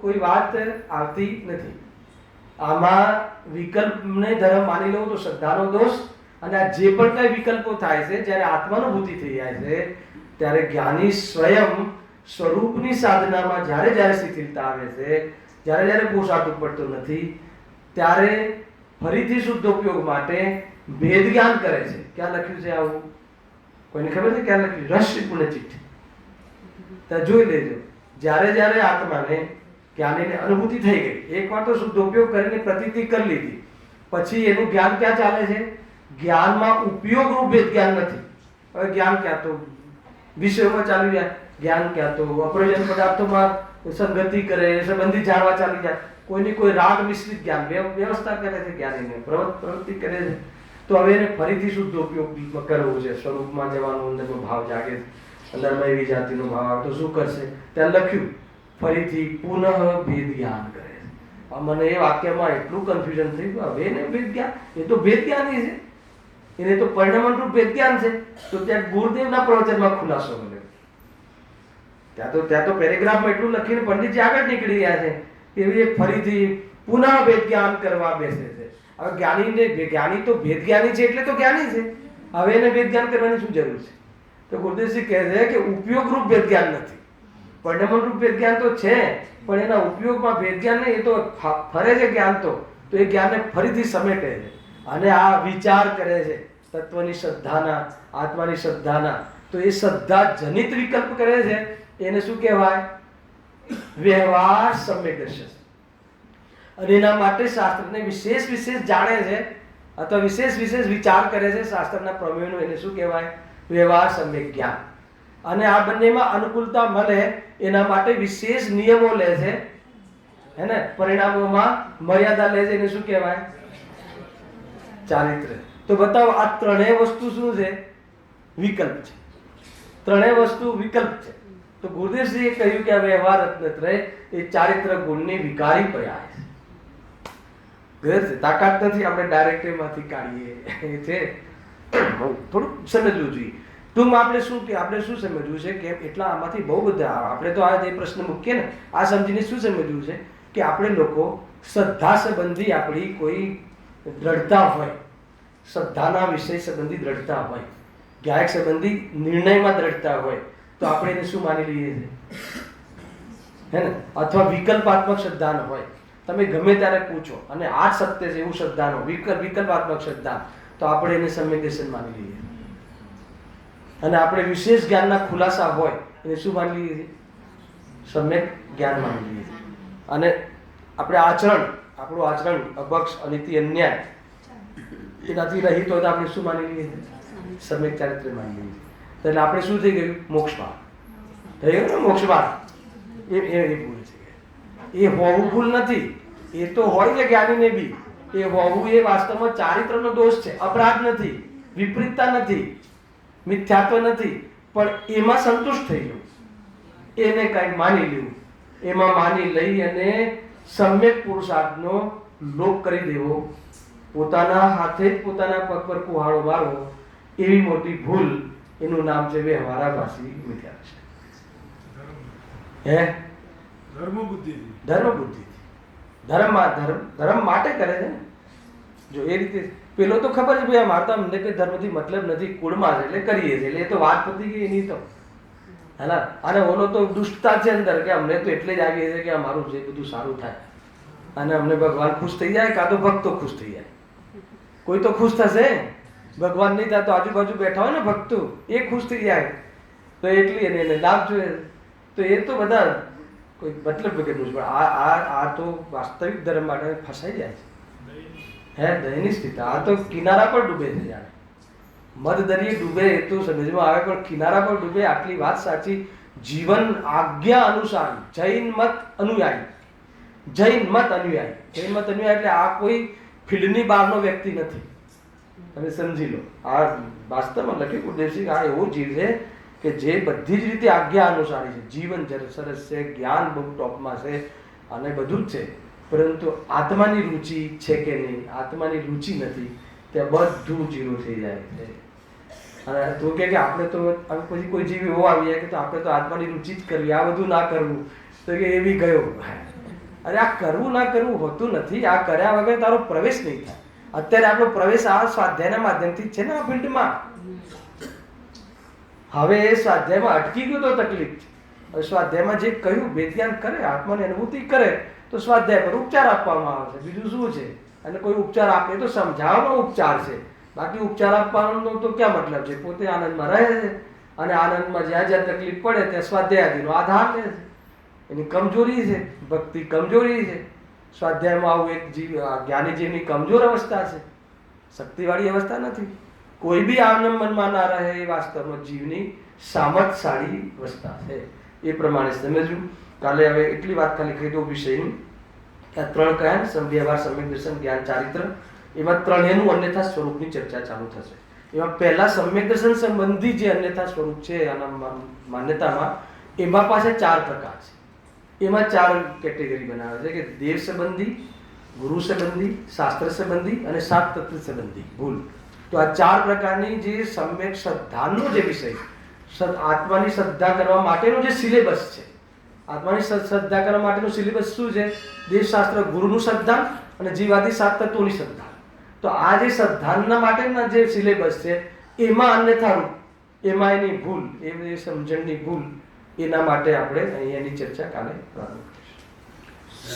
કોઈ વાત આવતી નથી. આમાં વિકલ્પને ધર્મ માની લેવો તો શ્રદ્ધાનો દોષ. અને આ જે પણ કઈ વિકલ્પો થાય છે જ્યારે આત્માનુભૂતિ થઈ જાય છે ત્યારે જ્ઞાની સ્વયં સ્વરૂપની સાધનામાં જ્યારે શિથિલતા આવે છે, જ્યારે પોષાતું પડતું નથી, ત્યારે ફરીથી શુદ્ધ ઉપયોગ માટે ભેદ જ્ઞાન કરે છે. ક્યાં લખ્યું છે આવું? કોઈને ખબર છે ક્યાં લખ્યું? રહસ્યપૂર્ણ ચિઠ્ઠી ત્યાં જોઈ લેજો. જ્યારે આત્માને જ્ઞાનીને અનુભૂતિ થઈ ગઈ, એકવાર તો શુદ્ધ ઉપયોગ કરીને પ્રતીતિ કરી લીધી, પછી એનું જ્ઞાન ક્યાં ચાલે છે? જ્ઞાનમાં ઉપયોગ રૂપ ભેદ જ્ઞાન નથી. હવે જ્ઞાન ક્યાં તો વિષયોમાં ચાલી જાય, જ્ઞાન ક્યાં તો અપ્રયોજન પદાર્થોમાં સંગતિ કરે, સંબંધી જાણવા ચાલી જાય. કોઈની કોઈ રાગ મિશ્રિત જ્ઞાન વ્યવસ્થા કરે છે, જ્ઞાનીને પ્રવૃત્તિ કરે છે. તો હવે એને ફરીથી શુદ્ધ ઉપયોગ કરવો છે. સ્વરૂપમાં જવાનો અંદરનો ભાવ જાગે, અંદરમાં એવી જાતિનો ભાવ આવે તો શું કરશે? ત્યાં લખ્યું ફરીથી પુનઃ ભેદ જ્ઞાન કરે છે. મને એ વાક્યમાં એટલું કન્ફ્યુઝન થઈ ગયું. હવે એને ભેદ જ્ઞાન, એ તો ભેદ જ્ઞાની છે, એને તો પરિણામરૂપ ભેદ જ્ઞાન છે. તો ત્યાં ગુરુદેવના પ્રવચનમાં ખુલાસો મળ્યો. ત્યાં તો પેરેગ્રાફમાં એટલું લખીને પંડિતજી આગળ નીકળી ગયા છે કે ફરીથી પુનઃ ભેદ જ્ઞાન કરવા બેસે છે. હવે જ્ઞાની તો ભેદ જ્ઞાની છે એટલે તો જ્ઞાની છે. હવે એને ભેદ જ્ઞાન કરવાની શું જરૂર છે? તો ગુરુદેવજી કહે છે કે ઉપયોગરૂપ ભેદ જ્ઞાન નથી. પરિણામરૂપ ભેદ જ્ઞાન તો છે પણ એના ઉપયોગમાં ભેદ જ્ઞાન નહીં. એ તો ફરે છે જ્ઞાન, તો એ જ્ઞાનને ફરીથી સમેટે છે અને આ વિચાર કરે છે તત્વની શ્રદ્ધાના, આત્માની શ્રદ્ધાના. તો એ શ્રદ્ધા જનિત વિકલ્પ કરે છે એને શું કહેવાય? વ્યવહાર સમ્યક દર્શન. અને એના માટે શાસ્ત્રને વિશેષ જાણે છે અથવા વિશેષ વિચાર કરે છે શાસ્ત્રના પ્રમેયનો, એને શું કહેવાય? વ્યવહાર સમ્યક જ્ઞાન. અને આ બંનેમાં અનુકૂળતા મળે એના માટે વિશેષ નિયમો લે છે, હે ને, પરિણામોમાં મર્યાદા લે છે, એને શું કહેવાય? ચારિત્ર. તો બતાવો, આ ત્રણેય વસ્તુ શું છે? વિકલ્પ છે. ત્રણેય વસ્તુ વિકલ્પ છે. તો ગુરુદેવશ્રીએ કહ્યું કે આ વ્યવહાર રત્નત્રય એ ચારિત્ર ગુણની વિકારી પર્યાય છે. તાકાત નથી આપણે ડાયરેક્ટ એમાંથી કાઢીએ છે. થોડું સમજવું જોઈએ. ટૂંકમાં આપણે શું સમજવું છે કે એટલા આમાંથી બહુ બધા આપણે તો આ જે પ્રશ્ન મૂકીએ ને, આ સમજીને શું સમજવું છે કે આપણે લોકો શ્રદ્ધા સંબંધી આપણી કોઈ દ્રઢતા હોય, શ્રદ્ધાના વિષય સંબંધી દ્રઢતા હોય, ગાયક સંબંધી નિર્ણયમાં દ્રઢતા હોય, તો આપણે એને શું માની લઈએ છીએ, હે ને? અથવા વિકલ્પાત્મક શ્રદ્ધા ન હોય, તમે ગમે ત્યારે પૂછો અને આ જ સત્ય છે એવું શ્રદ્ધા નો વિકલ્પાત્મક શ્રદ્ધા, તો આપણે એને સમ્યક દર્શન માની લઈએ. અને આપણે વિશેષ જ્ઞાનના ખુલાસા હોય એને શું માની લઈએ છીએ? સમ્યક જ્ઞાન માની લઈએ છીએ. અને આપણે આપણું આચરણ અભક્ષ, અનિતિ, અન્યાય એનાથી રહિત હોય તો આપણે શું માની લઈએ છીએ? સમ્યક ચારિત્ર માની લઈએ છીએ. એટલે આપણે શું થઈ ગયું? મોક્ષમાં થઈ ગયું ને. મોક્ષમાં એ ભૂલ છે. એ હોવું ભૂલ નથી, એ તો હોય છે જ્ઞાનીને બી. એ હોવું એ વાસ્તવમાં ચારિત્રનો દોષ છે, અપરાધ નથી, વિપરીતતા નથી, મિથ્યાત્વ નથી. પણ એમાં સંતુષ્ટ થઈ ગયું, એને કંઈક માની લેવું, એમાં માની લઈ અને સમ્યક પુરુષાર્થનો લોપ કરી દેવો, પોતાના હાથે જ પોતાના પગ પર કુહાડો મારવો, એવી મોટી ભૂલ. એનું નામ છે વ્યવહારાભાસી મિથ્યા. હે ધર્મ બુદ્ધિ ધર્મ માટે કરે છે ને. જો એ રીતે પેલો તો ખબર છે ભાઈ મારે તો અમને કઈ ધર્મથી મતલબ નથી, કુળમાં છે એટલે કરીએ છીએ, એટલે એ તો વાત પતી ગઈ એની તો, હેના. અને ઓનો તો દુષ્ટતા છે અંદર કે અમને તો એટલે જ આવીએ છીએ કે અમારું જે બધું સારું થાય અને અમને ભગવાન ખુશ થઈ જાય, કાં તો ભક્તો ખુશ થઈ જાય. કોઈ તો ખુશ થશે, ભગવાન નહીં થાય તો આજુબાજુ બેઠા હોય ને ભક્તો, એ ખુશ થઈ જાય, તો એટલી એને લાભ જોઈએ. તો એ તો બધા કોઈ મતલબ વગરનું છે. આ તો વાસ્તવિક ધર્મ માટે ફસાઈ જાય છે, હે દયની સ્થિતિ. આ તો કિનારા પર ડૂબે છે, જાણે મધ દરિયે ડૂબે એ તો સમજમાં આવે, પણ કિનારા પર ડૂબે. આટલી વાત સાચી. જીવન આજ્ઞા અનુસાર જૈન મત અનુયાયી એટલે આ કોઈ ફિલ્ડની બહારનો વ્યક્તિ નથી, તમે સમજી લો. આ વાસ્તવમાં લખ્યું ગુરુદેવસિંહ, આ એવો જીવ છે કે જે બધી જ રીતે આજ્ઞા અનુસારી છે. જીવન સરસ છે, જ્ઞાન બહુ ટોપમાં છે અને બધું જ છે, પરંતુ આત્માની રુચિ છે કે નહીં, આત્માની રુચિ નથી, ત્યાં બધું જીરો થઈ જાય છે. અને તું કે આપણે તો પછી કોઈ જીવ એવો આવી જાય કે તો આપણે તો આત્માની રુચિ જ કરવી, આ બધું ના કરવું, તો કે એ બી ગયો. અરે આ કરવું ના કરવું હોતું નથી, આ કર્યા વગર તારો પ્રવેશ નહીં થાય. અત્યારે આપણો પ્રવેશ આ સ્વાધ્યાયના માધ્યમથી જ છે ને આ ફિલ્ડમાં. હવે એ સ્વાધ્યાયમાં અટકી ગયો તો તકલીફ છે. હવે સ્વાધ્યાયમાં જે કહ્યું વેદ્યાન કરે, આત્માની અનુભૂતિ કરે, તો સ્વાધ્યાય પર ઉપચાર આપવામાં આવે છે, બીજું શું છે? અને કોઈ ઉપચાર આપે તો સમજાવવાનો ઉપચાર છે, બાકી ઉપચાર આપવાનો તો ક્યાં મતલબ છે? પોતે આનંદમાં રહે છે અને આનંદમાં જ્યાં જ્યાં તકલીફ પડે ત્યાં સ્વાધ્યાયનો આધાર લે છે. એની કમજોરી છે, ભક્તિ કમજોરી છે. સ્વાધ્યાયમાં આવું એક જીવ જ્ઞાની જીવની કમજોર અવસ્થા છે, શક્તિવાળી અવસ્થા નથી. કોઈ બી આનંદ મનમાં ના રહે એ વાસ્તવમાં જીવની સામર્થશાળી અવસ્થા છે. એ પ્રમાણે સમજવું. કાલે હવે એટલી વાત ખાલી કહી દઉં વિષયની. આ ત્રણ કયા ને, વ્યવહાર, સમ્યક દર્શન, જ્ઞાન, ચારિત્ર. એમાં ત્રણેયનું અન્યથા સ્વરૂપની ચર્ચા ચાલુ થશે. એમાં પહેલા સમ્યક દર્શન સંબંધી જે અન્યથા સ્વરૂપ છે આના માન્યતામાં, એમાં પાછા 4 પ્રકાર છે. એમાં 4 કેટેગરી બનાવે છે કે દેવ સંબંધી, ગુરુ સંબંધી, શાસ્ત્ર સંબંધી અને સાત તત્વ સંબંધી. ભૂલ. તો આ 4 પ્રકારની જે સમ્યક શ્રદ્ધાનો જે વિષય, આત્માની શ્રદ્ધા કરવા માટેનો જે સિલેબસ છે, આત્માની શ્રદ્ધા કરવા માટેનું સિલેબસ શું છે? દેવશાસ્ત્ર ગુરુનું શ્રદ્ધા અને જીવાદી 7 તત્વોની શ્રદ્ધા. તો આ જે શ્રદ્ધાના માટેના જે સિલેબસ છે એમાં અન્યથા રૂપ, એમાં એની ભૂલ, એ સમજણની ભૂલ, એના માટે આપણે અહીંયાની ચર્ચા કાલે પ્રારંભ કરીશું.